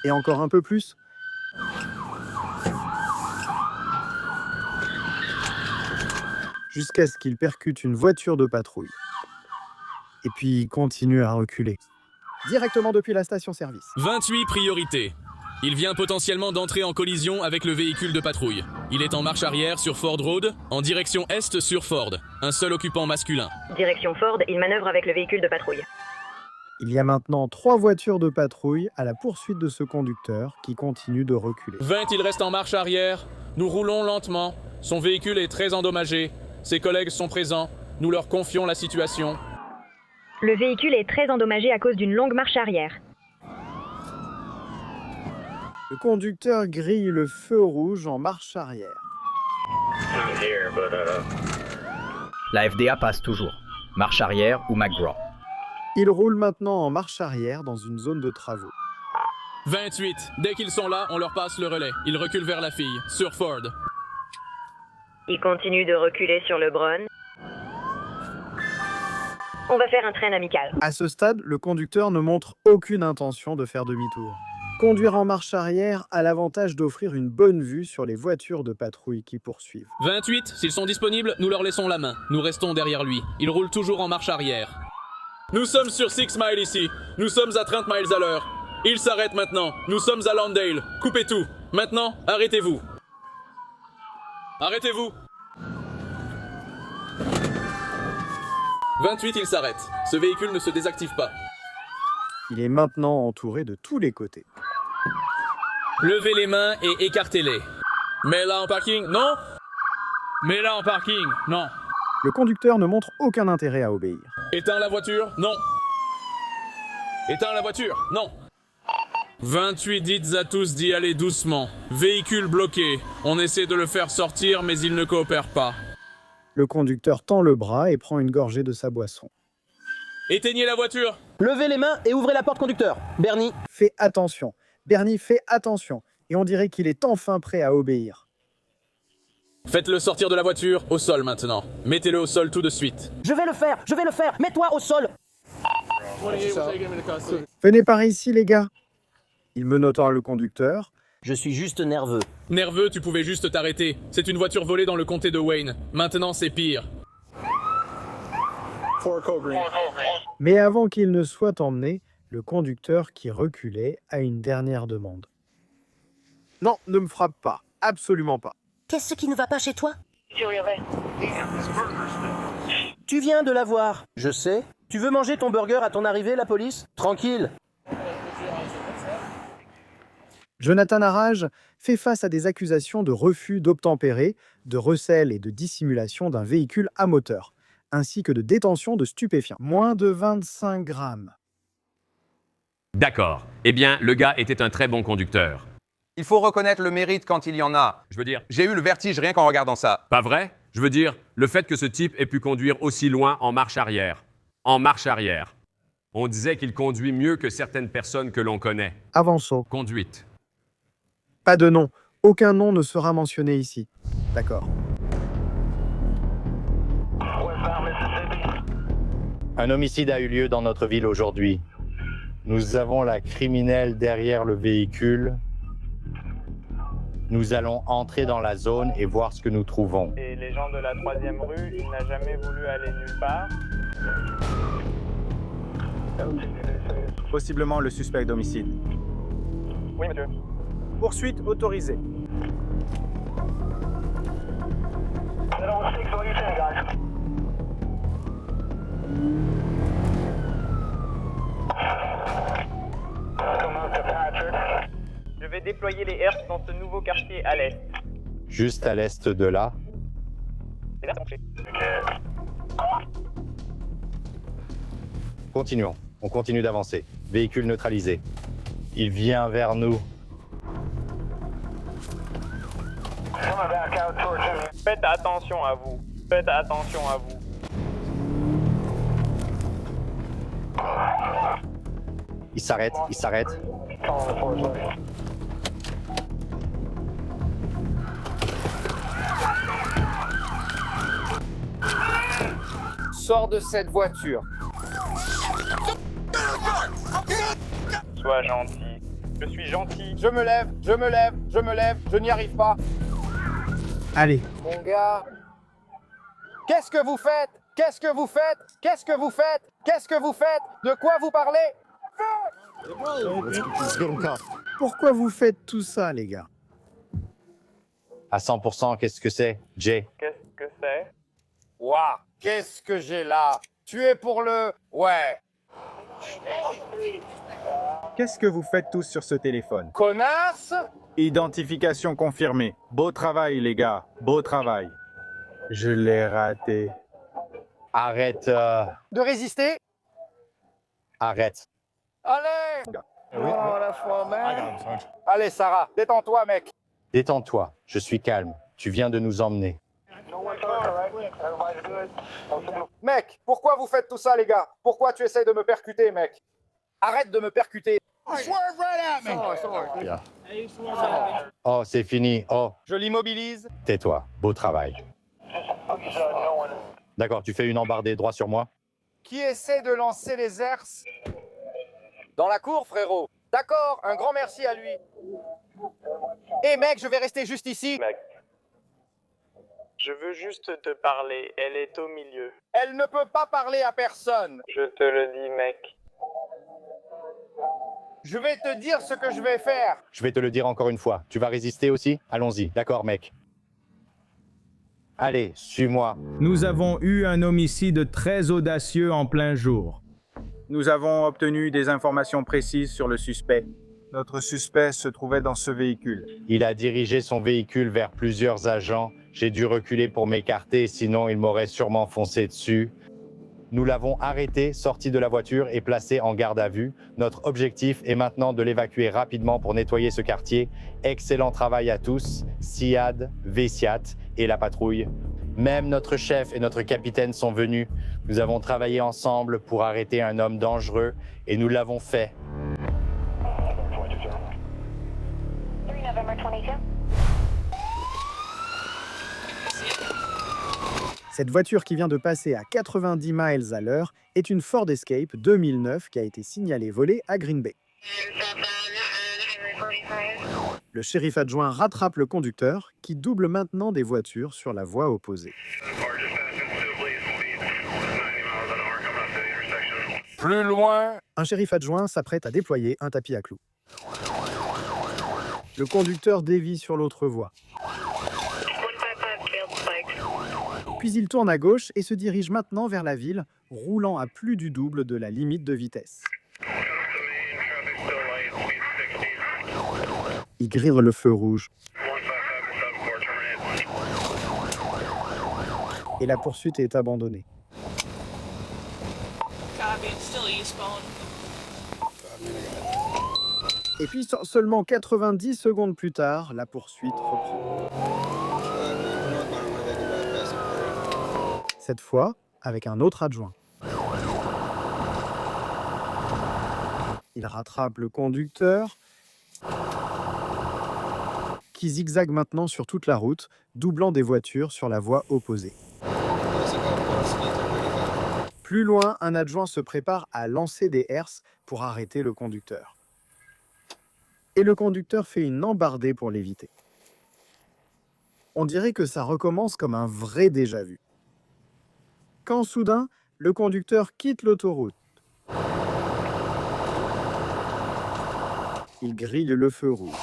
Et encore un peu plus. Jusqu'à ce qu'il percute une voiture de patrouille. Et puis il continue à reculer. Directement depuis la station-service. 28 priorité. Il vient potentiellement d'entrer en collision avec le véhicule de patrouille. Il est en marche arrière sur Ford Road, en direction est sur Ford. Un seul occupant masculin. Direction Ford, il manœuvre avec le véhicule de patrouille. Il y a maintenant 3 voitures de patrouille à la poursuite de ce conducteur qui continue de reculer. 20, il reste en marche arrière. Nous roulons lentement. Son véhicule est très endommagé. Ses collègues sont présents. Nous leur confions la situation. Le véhicule est très endommagé à cause d'une longue marche arrière. Le conducteur grille le feu rouge en marche arrière. La FDA passe toujours. Marche arrière ou McGraw. Il roule maintenant en marche arrière dans une zone de travaux. 28. Dès qu'ils sont là, on leur passe le relais. Ils reculent vers la fille, sur Ford. Il continue de reculer sur le Bron. On va faire un train amical. À ce stade, le conducteur ne montre aucune intention de faire demi-tour. Conduire en marche arrière a l'avantage d'offrir une bonne vue sur les voitures de patrouille qui poursuivent. 28. S'ils sont disponibles, nous leur laissons la main. Nous restons derrière lui. Il roule toujours en marche arrière. Nous sommes sur 6 miles ici. Nous sommes à 30 miles à l'heure. Il s'arrête maintenant. Nous sommes à Lawndale. Coupez tout. Maintenant, arrêtez-vous. Arrêtez-vous. 28, il s'arrête. Ce véhicule ne se désactive pas. Il est maintenant entouré de tous les côtés. Levez les mains et écartez-les. Mets-la en parking, non. Mets-la en parking, non. Le conducteur ne montre aucun intérêt à obéir. Éteins la voiture, non. Éteins la voiture, non. 28, dites à tous d'y aller doucement. Véhicule bloqué. On essaie de le faire sortir, mais il ne coopère pas. Le conducteur tend le bras et prend une gorgée de sa boisson. Éteignez la voiture. Levez les mains et ouvrez la porte conducteur. Bernie. Fais attention. Bernie fait attention. Et on dirait qu'il est enfin prêt à obéir. Faites-le sortir de la voiture, au sol maintenant. Mettez-le au sol tout de suite. Je vais le faire. Mets-toi au sol. Venez par ici, les gars. Il menottant le conducteur. Je suis juste nerveux. Nerveux, tu pouvais juste t'arrêter. C'est une voiture volée dans le comté de Wayne. Maintenant, c'est pire. Mais avant qu'il ne soit emmené, le conducteur qui reculait a une dernière demande. Non, ne me frappe pas. Absolument pas. Qu'est-ce qui ne va pas chez toi? Tu viens de l'avoir. Je sais. Tu veux manger ton burger à ton arrivée, la police? Tranquille. Jonathan Arrage fait face à des accusations de refus d'obtempérer, de recel et de dissimulation d'un véhicule à moteur, ainsi que de détention de stupéfiants. Moins de 25 grammes. D'accord. Eh bien, le gars était un très bon conducteur. Il faut reconnaître le mérite quand il y en a. Je veux dire... J'ai eu le vertige rien qu'en regardant ça. Pas vrai? Je veux dire, le fait que ce type ait pu conduire aussi loin en marche arrière. En marche arrière. On disait qu'il conduit mieux que certaines personnes que l'on connaît. Avançons. Conduite. Pas de nom. Aucun nom ne sera mentionné ici. D'accord. Un homicide a eu lieu dans notre ville aujourd'hui. Nous avons la criminelle derrière le véhicule. Nous allons entrer dans la zone et voir ce que nous trouvons. Et les gens de la 3e rue, il n'a jamais voulu aller nulle part. Possiblement le suspect d'homicide. Oui, monsieur. Poursuite autorisée. Je vais déployer les herses dans ce nouveau quartier à l'est. Juste à l'est de là. Continuons. On continue d'avancer. Véhicule neutralisé. Il vient vers nous. Faites attention à vous. Faites attention à vous. Il s'arrête, il s'arrête. Sors de cette voiture. Sois gentil. Je suis gentil. Je me lève, je me lève, je me lève, je n'y arrive pas. Allez, Mon gars. Qu'est-ce que vous faites? Qu'est-ce que vous faites? Qu'est-ce que vous faites? Qu'est-ce que vous faites? De quoi vous parlez? pourquoi vous faites tout ça, les gars? À 100%, qu'est-ce que c'est, Jay? Qu'est-ce que c'est? Ouah, qu'est-ce que j'ai là? Tu es pour le... Ouais. Qu'est-ce que vous faites tous sur ce téléphone? Connasse! Identification confirmée. Beau travail, les gars. Beau travail. Je l'ai raté. Arrête, De résister? arrête. Allez! Oh, lâche-moi, mec. Allez, Sarah, détends-toi, mec. Détends-toi, je suis calme. Tu viens de nous emmener. Mec, pourquoi vous faites tout ça, les gars? Pourquoi tu essaies de me percuter, mec? Arrête de me percuter. Oh, c'est fini. Oh, Je l'immobilise. tais-toi. Beau travail. D'accord, tu fais une embardée droit sur moi? Qui essaie de lancer les herses? Dans la cour, frérot. D'accord, un grand merci à lui. Eh mec, je vais rester juste ici. Mec. Je veux juste te parler. Elle est au milieu. Elle ne peut pas parler à personne. Je te le dis, mec. Je vais te dire ce que je vais faire. Je vais te le dire encore une fois. Tu vas résister aussi? Allons-y. D'accord, mec. Allez, suis-moi. Nous avons eu un homicide très audacieux en plein jour. Nous avons obtenu des informations précises sur le suspect. Notre suspect se trouvait dans ce véhicule. Il a dirigé son véhicule vers plusieurs agents. J'ai dû reculer pour m'écarter, sinon il m'aurait sûrement foncé dessus. Nous l'avons arrêté, sorti de la voiture et placé en garde à vue. Notre objectif est maintenant de l'évacuer rapidement pour nettoyer ce quartier. Excellent travail à tous, SIAD, VSIAT et la patrouille. Même notre chef et notre capitaine sont venus. Nous avons travaillé ensemble pour arrêter un homme dangereux et nous l'avons fait. Cette voiture qui vient de passer à 90 miles à l'heure est une Ford Escape 2009 qui a été signalée volée à Green Bay. Le shérif adjoint rattrape le conducteur qui double maintenant des voitures sur la voie opposée. Plus loin. Un shérif adjoint s'apprête à déployer un tapis à clous. Le conducteur dévie sur l'autre voie. Puis il tourne à gauche et se dirige maintenant vers la ville, roulant à plus du double de la limite de vitesse. Il grille le feu rouge. Et la poursuite est abandonnée. Et puis seulement 90 secondes plus tard, la poursuite reprend. Cette fois, avec un autre adjoint. Il rattrape le conducteur, qui zigzague maintenant sur toute la route, doublant des voitures sur la voie opposée. Plus loin, un adjoint se prépare à lancer des herses pour arrêter le conducteur. Et le conducteur fait une embardée pour l'éviter. On dirait que ça recommence comme un vrai déjà-vu. Quand soudain, le conducteur quitte l'autoroute. Il grille le feu rouge.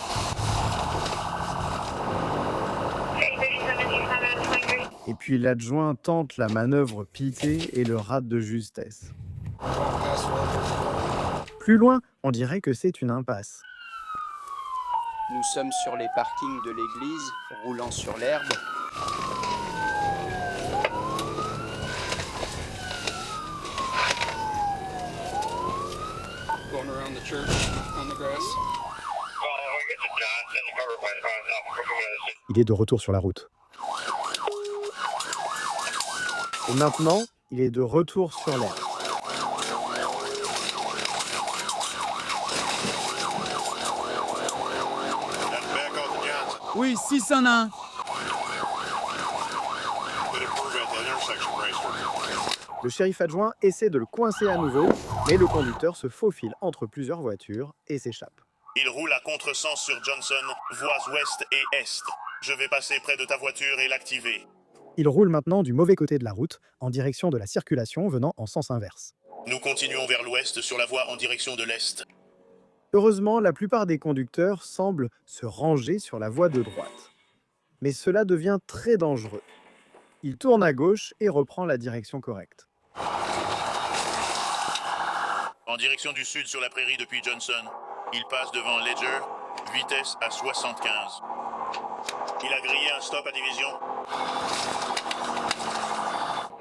Et puis l'adjoint tente la manœuvre pitée et le rate de justesse. Plus loin, on dirait que c'est une impasse. Nous sommes sur les parkings de l'église, roulant sur l'herbe. Going around the church on the grass. Il est de retour sur la route. Et maintenant, il est de retour sur l'air. Oui, 6-1-1. Le shérif adjoint essaie de le coincer à nouveau, mais le conducteur se faufile entre plusieurs voitures et s'échappe. Il roule à contresens sur Johnson, voies ouest et est. Je vais passer près de ta voiture et l'activer. Il roule maintenant du mauvais côté de la route, en direction de la circulation venant en sens inverse. Nous continuons vers l'ouest sur la voie en direction de l'est. Heureusement, la plupart des conducteurs semblent se ranger sur la voie de droite. Mais cela devient très dangereux. Il tourne à gauche et reprend la direction correcte. En direction du sud sur la prairie depuis Johnson. Il passe devant Ledger, vitesse à 75. Il a grillé un stop à division.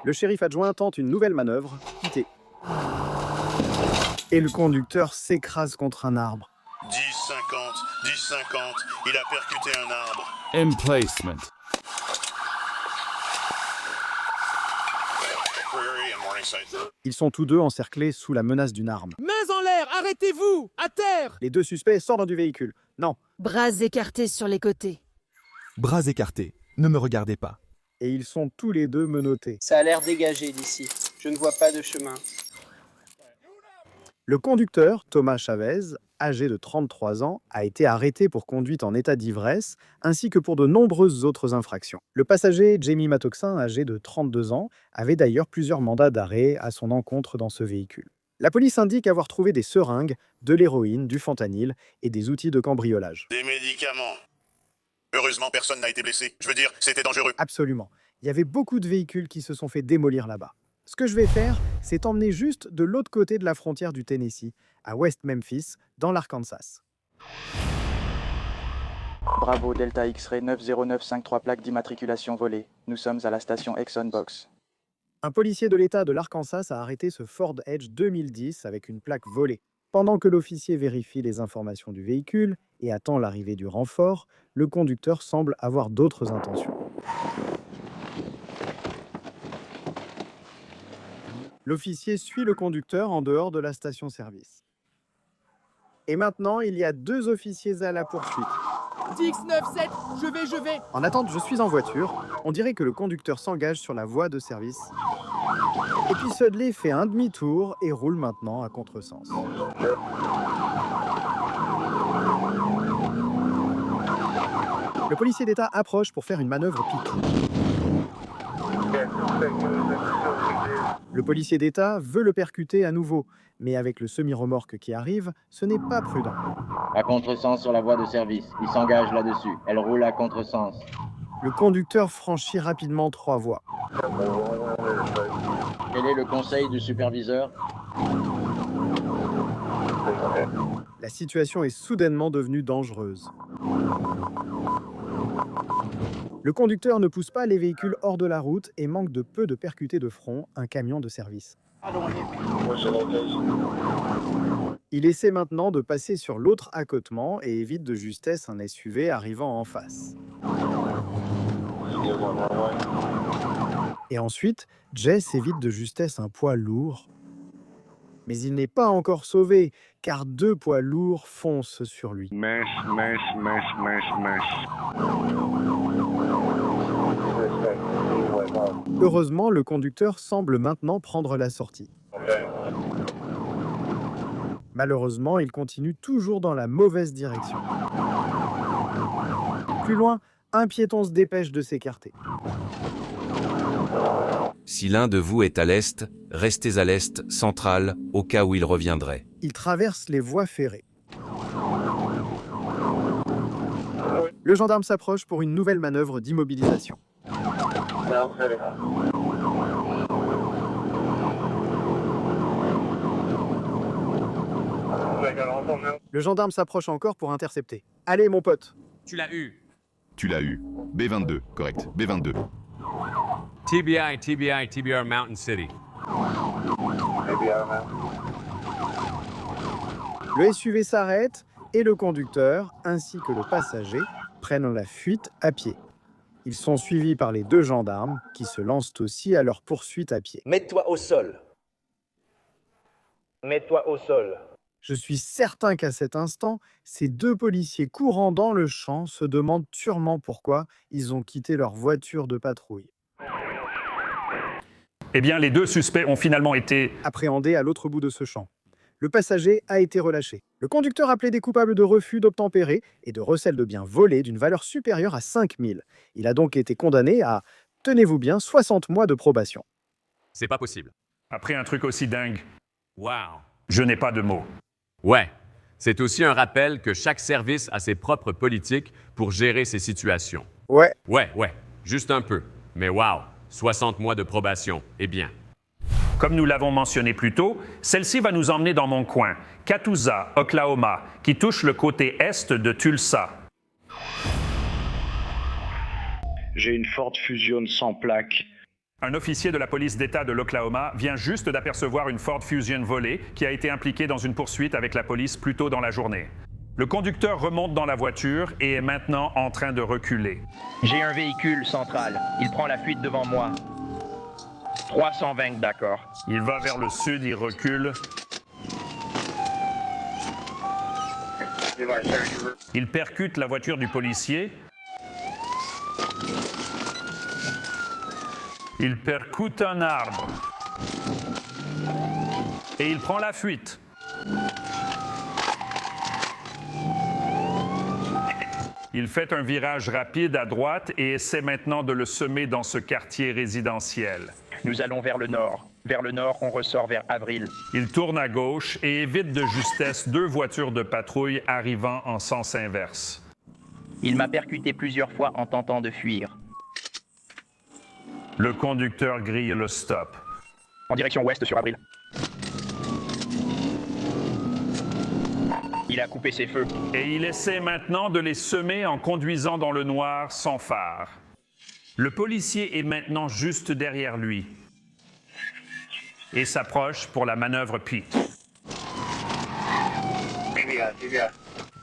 Le shérif adjoint tente une nouvelle manœuvre, quitter. Et le conducteur s'écrase contre un arbre. 10-50, 10-50, il a percuté un arbre. Emplacement. Ils sont tous deux encerclés sous la menace d'une arme. Mains en l'air, arrêtez-vous! À terre! Les deux suspects sortent du véhicule. Non. Bras écartés sur les côtés. Bras écartés, ne me regardez pas. Et ils sont tous les deux menottés. Ça a l'air dégagé d'ici. Je ne vois pas de chemin. Le conducteur, Thomas Chavez, âgé de 33 ans, a été arrêté pour conduite en état d'ivresse, ainsi que pour de nombreuses autres infractions. Le passager, Jamie Mattoxin, âgé de 32 ans, avait d'ailleurs plusieurs mandats d'arrêt à son encontre dans ce véhicule. La police indique avoir trouvé des seringues, de l'héroïne, du fentanyl et des outils de cambriolage. Des médicaments. Heureusement, personne n'a été blessé. Je veux dire, c'était dangereux. Absolument. Il y avait beaucoup de véhicules qui se sont fait démolir là-bas. Ce que je vais faire, c'est emmener juste de l'autre côté de la frontière du Tennessee, à West Memphis, dans l'Arkansas. Bravo, Delta X-Ray 90953, plaque d'immatriculation volée. Nous sommes à la station Exxon Box. Un policier de l'État de l'Arkansas a arrêté ce Ford Edge 2010 avec une plaque volée. Pendant que l'officier vérifie les informations du véhicule et attend l'arrivée du renfort, le conducteur semble avoir d'autres intentions. L'officier suit le conducteur en dehors de la station-service. Et maintenant, il y a deux officiers à la poursuite. X97, je vais. En attente, je suis en voiture. On dirait que le conducteur s'engage sur la voie de service. Et puis Sudley fait un demi-tour et roule maintenant à contresens. Le policier d'État approche pour faire une manœuvre pique. Le policier d'État veut le percuter à nouveau, mais avec le semi-remorque qui arrive, ce n'est pas prudent. À contresens sur la voie de service. Il s'engage là-dessus. Elle roule à contresens. Le conducteur franchit rapidement 3 voies. Quel est le conseil du superviseur? La situation est soudainement devenue dangereuse. Le conducteur ne pousse pas les véhicules hors de la route et manque de peu de percuter de front un camion de service. Il essaie maintenant de passer sur l'autre accotement et évite de justesse un SUV arrivant en face. Et ensuite, Jess évite de justesse un poids lourd. Mais il n'est pas encore sauvé, car 2 poids lourds foncent sur lui. Heureusement, le conducteur semble maintenant prendre la sortie. Malheureusement, il continue toujours dans la mauvaise direction. Plus loin, un piéton se dépêche de s'écarter. Si l'un de vous est à l'est, restez à l'est central, au cas où il reviendrait. Il traverse les voies ferrées. Le gendarme s'approche pour une nouvelle manœuvre d'immobilisation. Le gendarme s'approche encore pour intercepter. Allez, mon pote. Tu l'as eu. Tu l'as eu. B22, correct. B22. TBR Mountain City. Le SUV s'arrête et le conducteur, ainsi que le passager, prennent la fuite à pied. Ils sont suivis par les 2 gendarmes qui se lancent aussi à leur poursuite à pied. Mets-toi au sol. Mets-toi au sol. Je suis certain qu'à cet instant, ces 2 policiers courant dans le champ se demandent sûrement pourquoi ils ont quitté leur voiture de patrouille. Eh bien, les 2 suspects ont finalement été appréhendés à l'autre bout de ce champ. Le passager a été relâché. Le conducteur a plaidé coupable de refus d'obtempérer et de recel de biens volés d'une valeur supérieure à 5 000. Il a donc été condamné à, tenez-vous bien, 60 mois de probation. C'est pas possible. Après un truc aussi dingue, Wow. je n'ai pas de mots. Ouais. C'est aussi un rappel que chaque service a ses propres politiques pour gérer ces situations. Ouais. Ouais. Juste un peu. Mais wow. 60 mois de probation. Eh bien. Comme nous l'avons mentionné plus tôt, celle-ci va nous emmener dans mon coin, Catoosa, Oklahoma, qui touche le côté est de Tulsa. J'ai une Ford Fusion sans plaque. Un officier de la police d'État de l'Oklahoma vient juste d'apercevoir une Ford Fusion volée qui a été impliquée dans une poursuite avec la police plus tôt dans la journée. Le conducteur remonte dans la voiture et est maintenant en train de reculer. J'ai un véhicule central. Il prend la fuite devant moi. 320, d'accord. Il va vers le sud, il recule. Il percute la voiture du policier. Il percute un arbre. Et il prend la fuite. Il fait un virage rapide à droite et essaie maintenant de le semer dans ce quartier résidentiel. Nous allons vers le nord. Vers le nord, on ressort vers Avril. Il tourne à gauche et évite de justesse 2 voitures de patrouille arrivant en sens inverse. Il m'a percuté plusieurs fois en tentant de fuir. Le conducteur grille le stop. En direction ouest sur Avril. Il a coupé ses feux. Et il essaie maintenant de les semer en conduisant dans le noir sans phare. Le policier est maintenant juste derrière lui et s'approche pour la manœuvre Pete.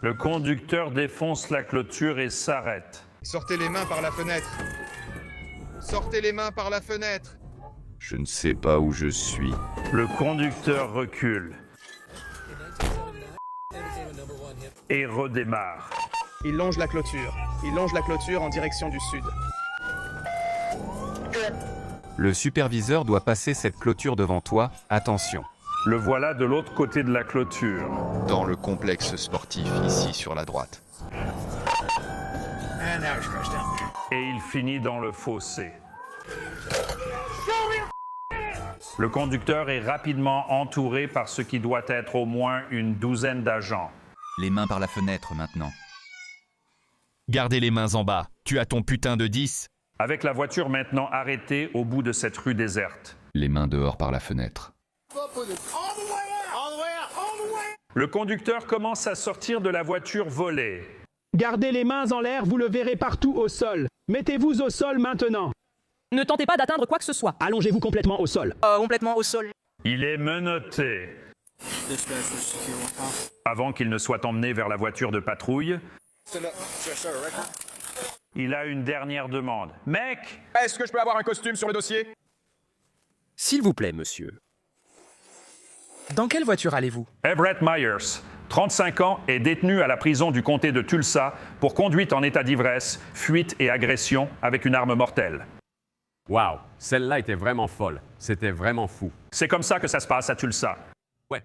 Le conducteur défonce la clôture et s'arrête. Sortez les mains par la fenêtre. Sortez les mains par la fenêtre. Je ne sais pas où je suis. Le conducteur recule et redémarre. Il longe la clôture. Il longe la clôture en direction du sud. Le superviseur doit passer cette clôture devant toi, attention. Le voilà de l'autre côté de la clôture. Dans le complexe sportif, ici sur la droite. Et il finit dans le fossé. Le conducteur est rapidement entouré par ce qui doit être au moins une douzaine d'agents. Les mains par la fenêtre maintenant. Gardez les mains en bas. Tu as ton putain de 10. Avec la voiture maintenant arrêtée au bout de cette rue déserte. Les mains dehors par la fenêtre. Le conducteur commence à sortir de la voiture volée. Gardez les mains en l'air, vous le verrez partout au sol. Mettez-vous au sol maintenant. Ne tentez pas d'atteindre quoi que ce soit. Allongez-vous complètement au sol. Complètement au sol. Il est menotté. Avant qu'il ne soit emmené vers la voiture de patrouille, il a une dernière demande. Mec! Est-ce que je peux avoir un costume sur le dossier? S'il vous plaît, monsieur. Dans quelle voiture allez-vous? Everett Myers, 35 ans, est détenu à la prison du comté de Tulsa pour conduite en état d'ivresse, fuite et agression avec une arme mortelle. Wow, celle-là était vraiment folle. C'était vraiment fou. C'est comme ça que ça se passe à Tulsa. Ouais.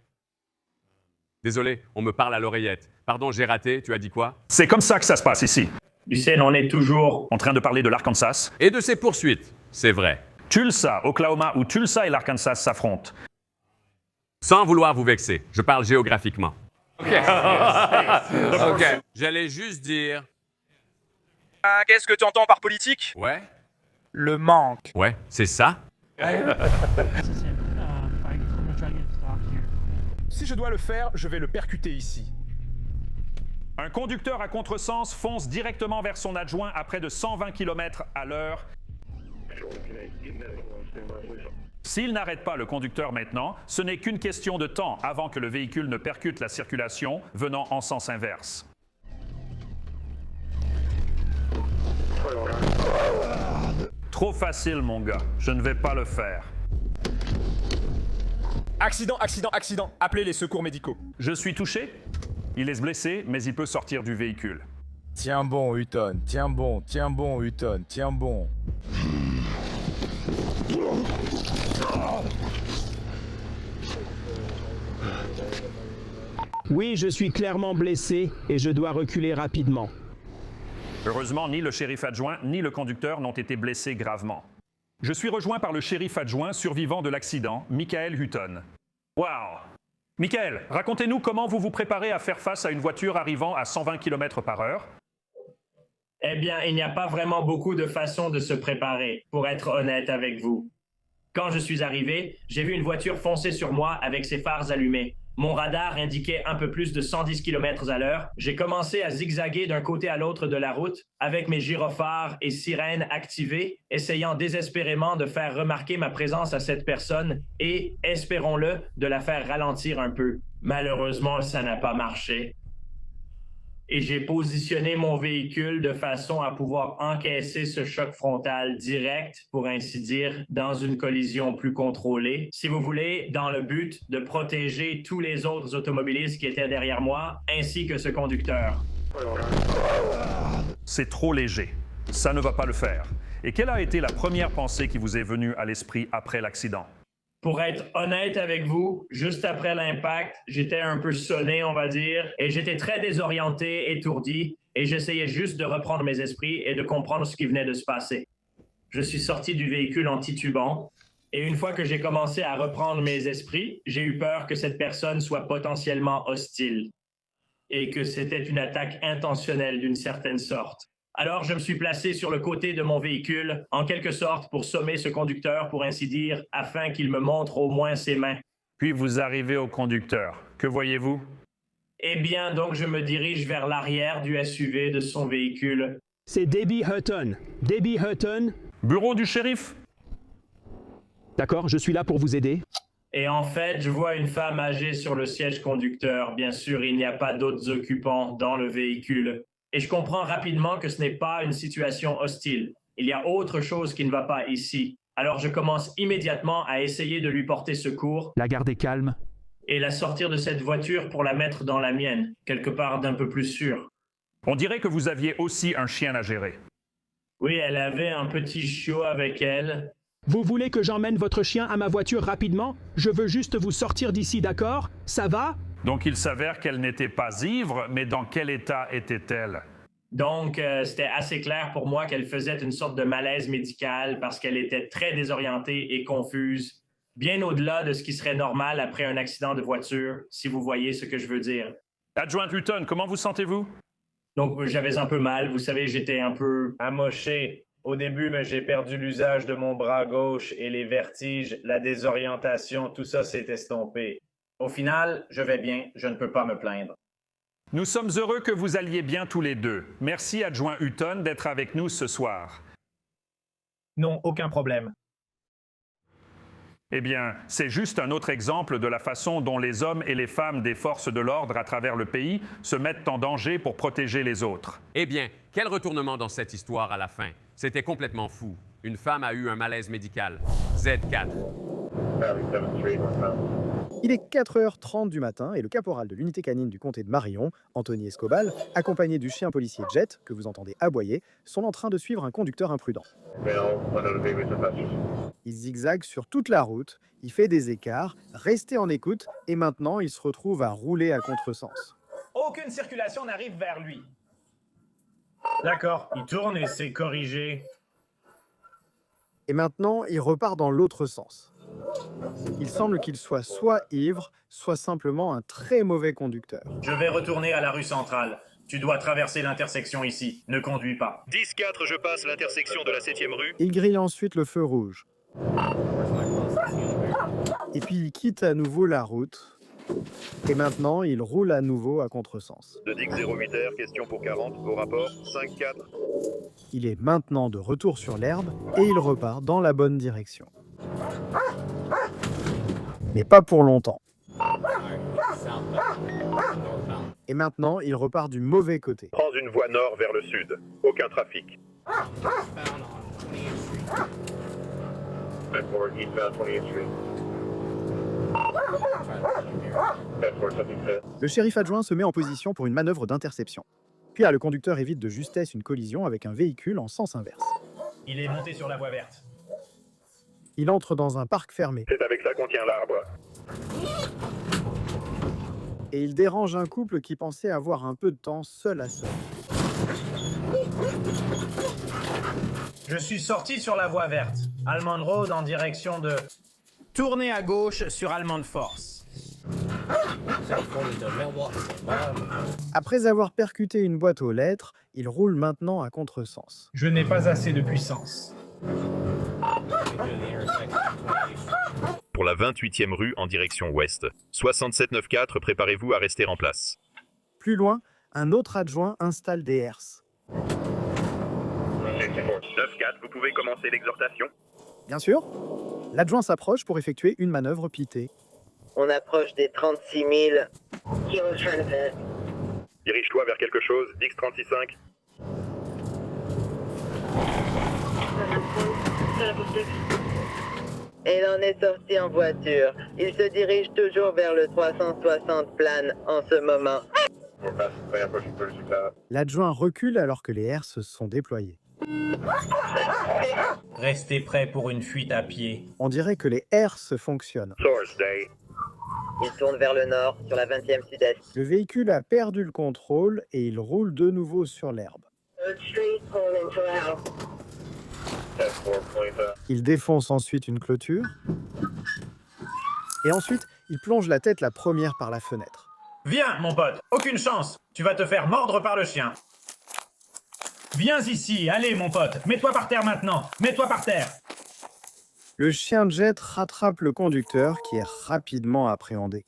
Désolé, on me parle à l'oreillette. Pardon, j'ai raté, tu as dit quoi? C'est comme ça que ça se passe ici. Lucien, on est toujours en train de parler de l'Arkansas. Et de ses poursuites, c'est vrai. Tulsa, Oklahoma, où Tulsa et l'Arkansas s'affrontent. Sans vouloir vous vexer, je parle géographiquement. OK. OK. J'allais juste dire... Qu'est-ce que tu entends par politique? Ouais. Le manque. Ouais, c'est ça. Si je dois le faire, je vais le percuter ici. Un conducteur à contresens fonce directement vers son adjoint à près de 120 km/h. S'il n'arrête pas le conducteur maintenant, ce n'est qu'une question de temps avant que le véhicule ne percute la circulation venant en sens inverse. Trop facile, mon gars. Je ne vais pas le faire. Accident, accident, accident. Appelez les secours médicaux. Je suis touché. Il est blessé, mais il peut sortir du véhicule. Tiens bon, Hutton. Tiens bon, Hutton. Tiens bon. Oui, je suis clairement blessé et je dois reculer rapidement. Heureusement, ni le shérif adjoint ni le conducteur n'ont été blessés gravement. Je suis rejoint par le shérif adjoint survivant de l'accident, Michael Hutton. Wow! Michael, racontez-nous comment vous vous préparez à faire face à une voiture arrivant à 120 km/h. Eh bien, il n'y a pas vraiment beaucoup de façons de se préparer, pour être honnête avec vous. Quand je suis arrivé, j'ai vu une voiture foncer sur moi avec ses phares allumés. Mon radar indiquait un peu plus de 110 km/h. J'ai commencé à zigzaguer d'un côté à l'autre de la route avec mes gyrophares et sirènes activées, essayant désespérément de faire remarquer ma présence à cette personne et, espérons-le, de la faire ralentir un peu. Malheureusement, ça n'a pas marché. Et j'ai positionné mon véhicule de façon à pouvoir encaisser ce choc frontal direct, pour ainsi dire, dans une collision plus contrôlée, si vous voulez, dans le but de protéger tous les autres automobilistes qui étaient derrière moi, ainsi que ce conducteur. C'est trop léger. Ça ne va pas le faire. Et quelle a été la première pensée qui vous est venue à l'esprit après l'accident? Pour être honnête avec vous, juste après l'impact, j'étais un peu sonné, on va dire, et j'étais très désorienté, étourdi, et j'essayais juste de reprendre mes esprits et de comprendre ce qui venait de se passer. Je suis sorti du véhicule en titubant, et une fois que j'ai commencé à reprendre mes esprits, j'ai eu peur que cette personne soit potentiellement hostile, et que c'était une attaque intentionnelle d'une certaine sorte. Alors, je me suis placé sur le côté de mon véhicule, en quelque sorte pour sommer ce conducteur, pour ainsi dire, afin qu'il me montre au moins ses mains. Puis vous arrivez au conducteur. Que voyez-vous? Eh bien, donc je me dirige vers l'arrière du SUV de son véhicule. C'est Debbie Hutton. Debbie Hutton. Bureau du shérif? D'accord, je suis là pour vous aider. Et en fait, je vois une femme âgée sur le siège conducteur. Bien sûr, il n'y a pas d'autres occupants dans le véhicule. Et je comprends rapidement que ce n'est pas une situation hostile. Il y a autre chose qui ne va pas ici. Alors je commence immédiatement à essayer de lui porter secours. La garder calme. Et la sortir de cette voiture pour la mettre dans la mienne, quelque part d'un peu plus sûr. On dirait que vous aviez aussi un chien à gérer. Oui, elle avait un petit chiot avec elle. Vous voulez que j'emmène votre chien à ma voiture rapidement? Je veux juste vous sortir d'ici, d'accord? Ça va? Donc il s'avère qu'elle n'était pas ivre, mais dans quel état était-elle? Donc, c'était assez clair pour moi qu'elle faisait une sorte de malaise médical parce qu'elle était très désorientée et confuse, bien au-delà de ce qui serait normal après un accident de voiture, si vous voyez ce que je veux dire. Adjoint Hutton, comment vous sentez-vous? Donc, j'avais un peu mal, vous savez, j'étais un peu amoché. Au début, mais j'ai perdu l'usage de mon bras gauche et les vertiges, la désorientation, tout ça s'est estompé. Au final, je vais bien, je ne peux pas me plaindre. Nous sommes heureux que vous alliez bien tous les deux. Merci, adjoint Hutton, d'être avec nous ce soir. Non, aucun problème. Eh bien, c'est juste un autre exemple de la façon dont les hommes et les femmes des forces de l'ordre à travers le pays se mettent en danger pour protéger les autres. Eh bien, quel retournement dans cette histoire à la fin. C'était complètement fou. Une femme a eu un malaise médical. Z4. Il est 4h30 du matin et le caporal de l'unité canine du comté de Marion, Anthony Escobal, accompagné du chien policier Jet, que vous entendez aboyer, sont en train de suivre un conducteur imprudent. Il zigzague sur toute la route, il fait des écarts, restez en écoute, et maintenant il se retrouve à rouler à contresens. Aucune circulation n'arrive vers lui. D'accord, il tourne et c'est corrigé. Et maintenant, il repart dans l'autre sens. Il semble qu'il soit ivre, soit simplement un très mauvais conducteur. Je vais retourner à la rue centrale. Tu dois traverser l'intersection ici. Ne conduis pas. 10-4, je passe l'intersection de la 7e rue. Il grille ensuite le feu rouge. Et puis il quitte à nouveau la route. Et maintenant, il roule à nouveau à contresens. De Dix 08R, question pour 40, vos rapports, 5-4. Il est maintenant de retour sur l'herbe et il repart dans la bonne direction. Mais pas pour longtemps. Et maintenant, il repart du mauvais côté. Prends une voie nord vers le sud. Aucun trafic. Le shérif adjoint se met en position pour une manœuvre d'interception. Puis là, le conducteur évite de justesse une collision avec un véhicule en sens inverse. Il est monté sur la voie verte. Il entre dans un parc fermé. C'est avec ça qu'on tient l'arbre. Et il dérange un couple qui pensait avoir un peu de temps seul à seul. Je suis sorti sur la voie verte. Almond Road en direction de... Tournez à gauche sur Almond Force. Après avoir percuté une boîte aux lettres, il roule maintenant à contresens. Je n'ai pas assez de puissance. Pour la 28e rue en direction ouest. 6794, préparez-vous à rester en place. Plus loin, un autre adjoint installe des herses. 94, vous pouvez commencer l'exhortation. Bien sûr. L'adjoint s'approche pour effectuer une manœuvre pitée. On approche des 36 000. Dirige-toi vers quelque chose, X35. Il en est sorti en voiture. Il se dirige toujours vers le 360 plane en ce moment. L'adjoint recule alors que les herses sont déployées. Restez prêts pour une fuite à pied. On dirait que les herses fonctionnent. Il tourne vers le nord, sur la 20e sud-est. Le véhicule a perdu le contrôle et il roule de nouveau sur l'herbe. Il défonce ensuite une clôture. Et ensuite, il plonge la tête la première par la fenêtre. Viens, mon pote, aucune chance. Tu vas te faire mordre par le chien. Viens ici, allez, mon pote. Mets-toi par terre maintenant. Mets-toi par terre. Le chien de jet rattrape le conducteur qui est rapidement appréhendé.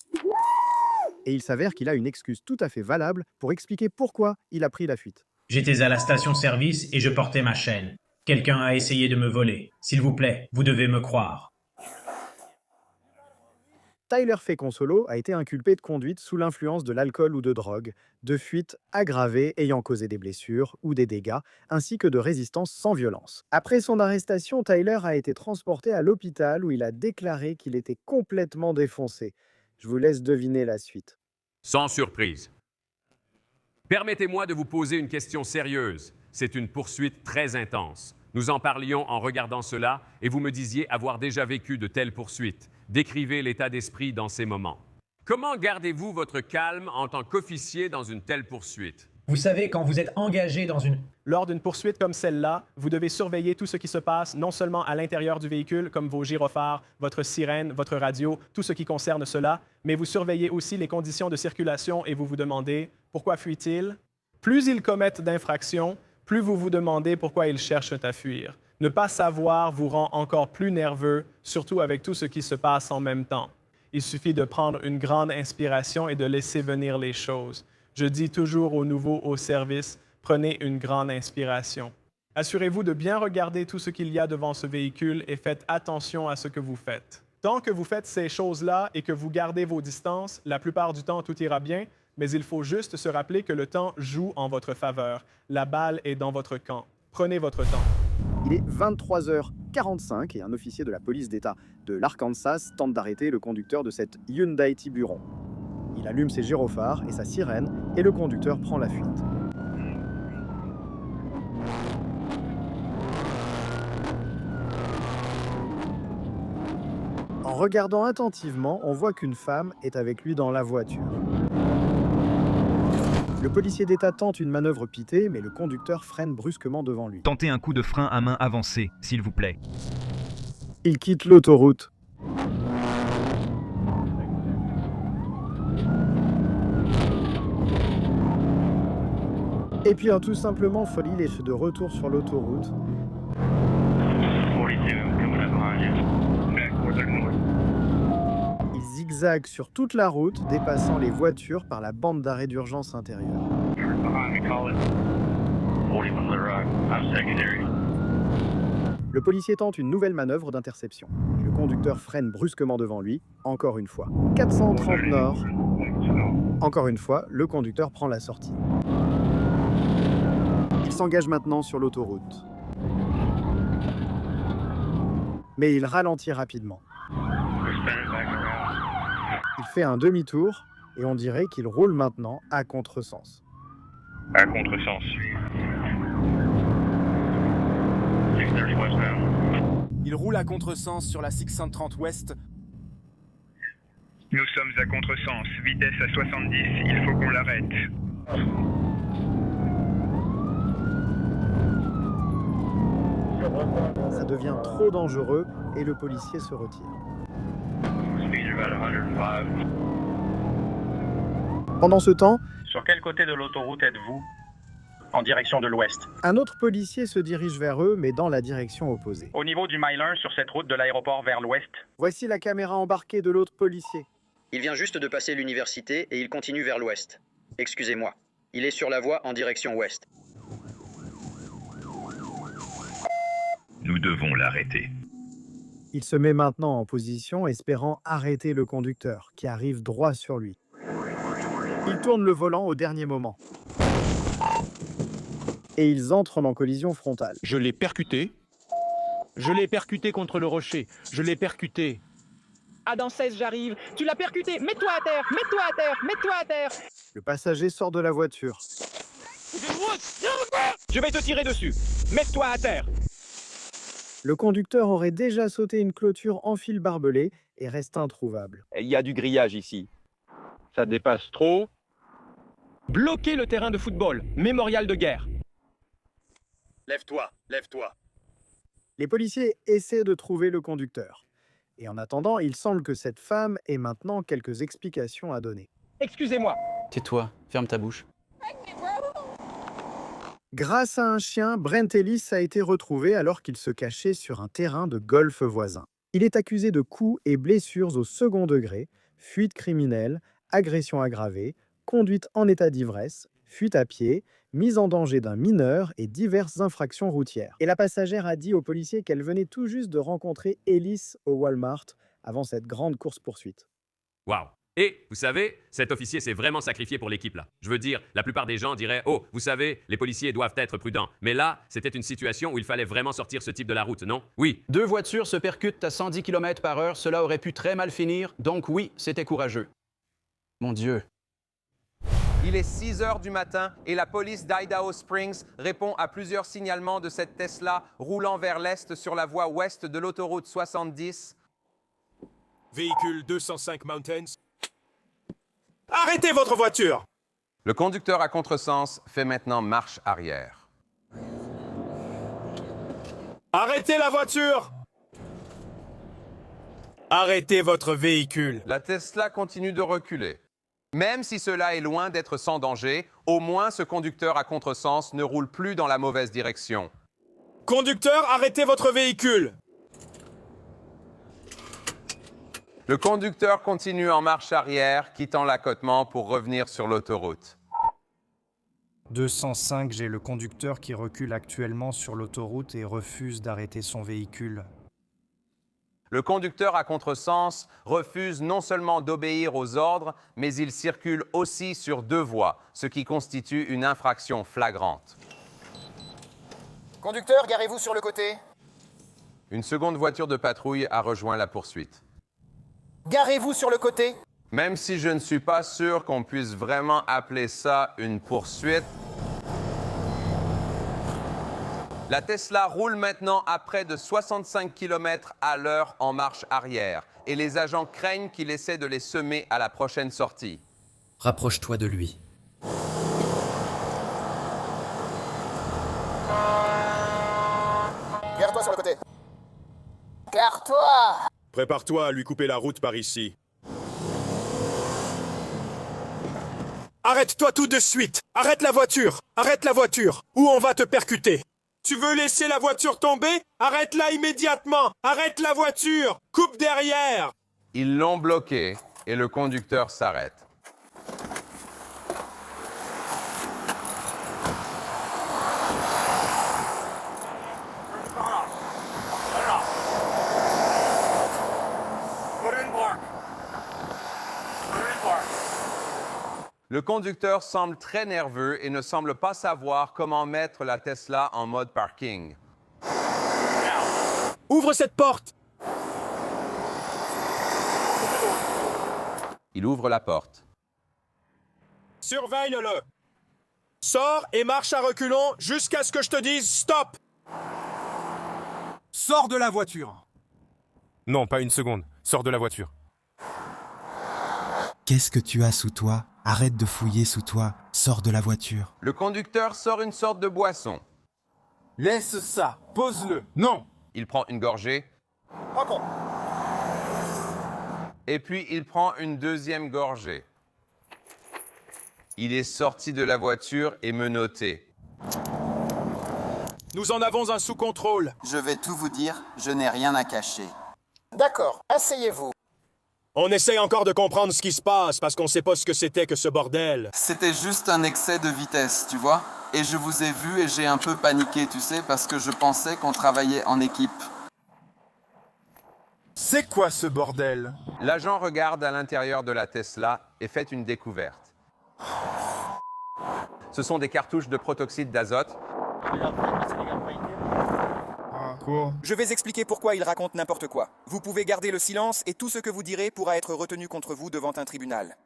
Et il s'avère qu'il a une excuse tout à fait valable pour expliquer pourquoi il a pris la fuite. J'étais à la station-service et je portais ma chaîne. Quelqu'un a essayé de me voler. S'il vous plaît, vous devez me croire. Tyler Fekonsolo a été inculpé de conduite sous l'influence de l'alcool ou de drogue, de fuite aggravée ayant causé des blessures ou des dégâts, ainsi que de résistance sans violence. Après son arrestation, Tyler a été transporté à l'hôpital où il a déclaré qu'il était complètement défoncé. Je vous laisse deviner la suite. Sans surprise. Permettez-moi de vous poser une question sérieuse. C'est une poursuite très intense. Nous en parlions en regardant cela et vous me disiez avoir déjà vécu de telles poursuites. Décrivez l'état d'esprit dans ces moments. Comment gardez-vous votre calme en tant qu'officier dans une telle poursuite? Vous savez, quand vous êtes engagé dans une... Lors d'une poursuite comme celle-là, vous devez surveiller tout ce qui se passe, non seulement à l'intérieur du véhicule, comme vos gyrophares, votre sirène, votre radio, tout ce qui concerne cela, mais vous surveillez aussi les conditions de circulation et vous vous demandez pourquoi fuit-il? Plus ils commettent d'infractions, plus vous vous demandez pourquoi ils cherchent à fuir. Ne pas savoir vous rend encore plus nerveux, surtout avec tout ce qui se passe en même temps. Il suffit de prendre une grande inspiration et de laisser venir les choses. Je dis toujours aux nouveaux au service, prenez une grande inspiration. Assurez-vous de bien regarder tout ce qu'il y a devant ce véhicule et faites attention à ce que vous faites. Tant que vous faites ces choses-là et que vous gardez vos distances, la plupart du temps, tout ira bien, mais il faut juste se rappeler que le temps joue en votre faveur. La balle est dans votre camp. Prenez votre temps. Il est 23h45 et un officier de la police d'État de l'Arkansas tente d'arrêter le conducteur de cette Hyundai Tiburon. Il allume ses gyrophares et sa sirène et le conducteur prend la fuite. En regardant attentivement, on voit qu'une femme est avec lui dans la voiture. Le policier d'État tente une manœuvre pitée, mais le conducteur freine brusquement devant lui. Tentez un coup de frein à main avancé, s'il vous plaît. Il quitte l'autoroute. Et puis tout simplement, Foley est de retour sur l'autoroute. Il zigzague sur toute la route, dépassant les voitures par la bande d'arrêt d'urgence intérieure. Le policier tente une nouvelle manœuvre d'interception. Le conducteur freine brusquement devant lui, encore une fois. 430 nord. Encore une fois, le conducteur prend la sortie. Il s'engage maintenant sur l'autoroute. Mais il ralentit rapidement. Il fait un demi-tour et on dirait qu'il roule maintenant à contresens. À contresens. Il roule à contresens sur la 630 Ouest. Nous sommes à contresens, vitesse à 70, il faut qu'on l'arrête. Ça devient trop dangereux et le policier se retire. Pendant ce temps, sur quel côté de l'autoroute êtes-vous? En direction de l'ouest. Un autre policier se dirige vers eux, mais dans la direction opposée. Au niveau du mile 1 sur cette route de l'aéroport vers l'ouest. Voici la caméra embarquée de l'autre policier. Il vient juste de passer l'université et il continue vers l'ouest. Excusez-moi. Il est sur la voie en direction ouest. Nous devons l'arrêter. Il se met maintenant en position, espérant arrêter le conducteur, qui arrive droit sur lui. Il tourne le volant au dernier moment. Et ils entrent en collision frontale. Je l'ai percuté. Je l'ai percuté contre le rocher. Je l'ai percuté. Adam 16, j'arrive. Tu l'as percuté. Mets-toi à terre. Mets-toi à terre. Mets-toi à terre. Le passager sort de la voiture. Je vais te tirer dessus. Mets-toi à terre. Le conducteur aurait déjà sauté une clôture en fil barbelé et reste introuvable. Il y a du grillage ici. Ça dépasse trop. Bloquez le terrain de football. Mémorial de guerre. Lève-toi, lève-toi. Les policiers essaient de trouver le conducteur. Et en attendant, il semble que cette femme ait maintenant quelques explications à donner. Excusez-moi. Tais-toi, ferme ta bouche. Grâce à un chien, Brent Ellis a été retrouvé alors qu'il se cachait sur un terrain de golf voisin. Il est accusé de coups et blessures au second degré, fuite criminelle, agression aggravée, conduite en état d'ivresse, fuite à pied, mise en danger d'un mineur et diverses infractions routières. Et la passagère a dit aux policiers qu'elle venait tout juste de rencontrer Ellis au Walmart avant cette grande course-poursuite. Waouh! Et, vous savez, cet officier s'est vraiment sacrifié pour l'équipe là. Je veux dire, la plupart des gens diraient « Oh, vous savez, les policiers doivent être prudents. » Mais là, c'était une situation où il fallait vraiment sortir ce type de la route, non? Oui. 2 voitures se percutent à 110 km/h. Cela aurait pu très mal finir. Donc oui, c'était courageux. Mon Dieu. Il est 6 heures du matin et la police d'Idaho Springs répond à plusieurs signalements de cette Tesla roulant vers l'est sur la voie ouest de l'autoroute 70. Véhicule 205 Mountains. Arrêtez votre voiture! Le conducteur à contresens fait maintenant marche arrière. Arrêtez la voiture! Arrêtez votre véhicule! La Tesla continue de reculer. Même si cela est loin d'être sans danger, au moins ce conducteur à contresens ne roule plus dans la mauvaise direction. Conducteur, arrêtez votre véhicule! Le conducteur continue en marche arrière, quittant l'accotement pour revenir sur l'autoroute. 205, j'ai le conducteur qui recule actuellement sur l'autoroute et refuse d'arrêter son véhicule. Le conducteur à contresens refuse non seulement d'obéir aux ordres, mais il circule aussi sur 2 voies, ce qui constitue une infraction flagrante. Conducteur, garez-vous sur le côté. Une seconde voiture de patrouille a rejoint la poursuite. Garez-vous sur le côté. Même si je ne suis pas sûr qu'on puisse vraiment appeler ça une poursuite, la Tesla roule maintenant à près de 65 km/h en marche arrière et les agents craignent qu'il essaie de les semer à la prochaine sortie. Rapproche-toi de lui. Gare-toi sur le côté. Gare-toi. Prépare-toi à lui couper la route par ici. Arrête-toi tout de suite! Arrête la voiture! Arrête la voiture! Ou on va te percuter! Tu veux laisser la voiture tomber? Arrête-la immédiatement! Arrête la voiture! Coupe derrière! Ils l'ont bloqué et le conducteur s'arrête. Le Le conducteur semble très nerveux et ne semble pas savoir comment mettre la Tesla en mode parking. Ouvre cette porte! Il ouvre la porte. Surveille-le! Sors et marche à reculons jusqu'à ce que je te dise stop! Sors de la voiture! Non, pas une seconde. Sors de la voiture. Qu'est-ce que tu as sous toi? Arrête de fouiller sous toi. Sors de la voiture. Le conducteur sort une sorte de boisson. Laisse ça! Pose-le! Non! Il prend une gorgée. Et puis il prend une deuxième gorgée. Il est sorti de la voiture et menotté. Nous en avons un sous contrôle. Je vais tout vous dire, je n'ai rien à cacher. D'accord, asseyez-vous. On essaye encore de comprendre ce qui se passe parce qu'on sait pas ce que c'était que ce bordel. C'était juste un excès de vitesse, tu vois. Et je vous ai vu et j'ai un peu paniqué, tu sais, parce que je pensais qu'on travaillait en équipe. C'est quoi ce bordel? L'agent regarde à l'intérieur de la Tesla et fait une découverte. Ce sont des cartouches de protoxyde d'azote. Je vais expliquer pourquoi il raconte n'importe quoi. Vous pouvez garder le silence et tout ce que vous direz pourra être retenu contre vous devant un tribunal.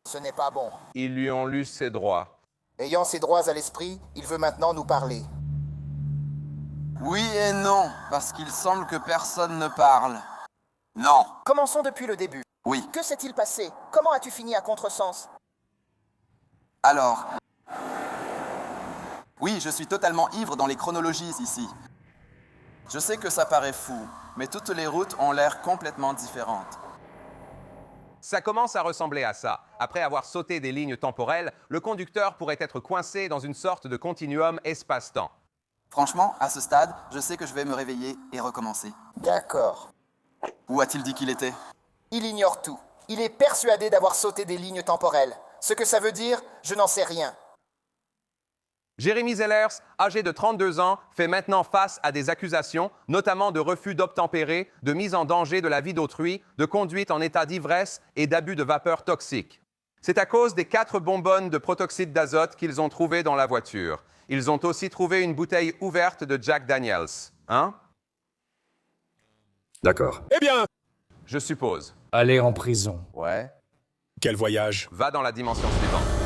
Ce n'est pas bon. Ils lui ont lu ses droits. Ayant ses droits à l'esprit, il veut maintenant nous parler. Oui et non, parce qu'il semble que personne ne parle. Non. Commençons depuis le début. Oui. Que s'est-il passé? Comment as-tu fini à contresens? Alors... Oui, je suis totalement ivre dans les chronologies ici. Je sais que ça paraît fou, mais toutes les routes ont l'air complètement différentes. Ça commence à ressembler à ça. Après avoir sauté des lignes temporelles, le conducteur pourrait être coincé dans une sorte de continuum espace-temps. Franchement, à ce stade, je sais que je vais me réveiller et recommencer. D'accord. Où a-t-il dit qu'il était? Il ignore tout. Il est persuadé d'avoir sauté des lignes temporelles. Ce que ça veut dire, je n'en sais rien. Jérémy Zellers, âgé de 32 ans, fait maintenant face à des accusations, notamment de refus d'obtempérer, de mise en danger de la vie d'autrui, de conduite en état d'ivresse et d'abus de vapeur toxique. C'est à cause des 4 bonbonnes de protoxyde d'azote qu'ils ont trouvées dans la voiture. Ils ont aussi trouvé une bouteille ouverte de Jack Daniels. Hein? D'accord. Eh bien... Je suppose. Aller en prison. Ouais. Quel voyage? Va dans la dimension suivante.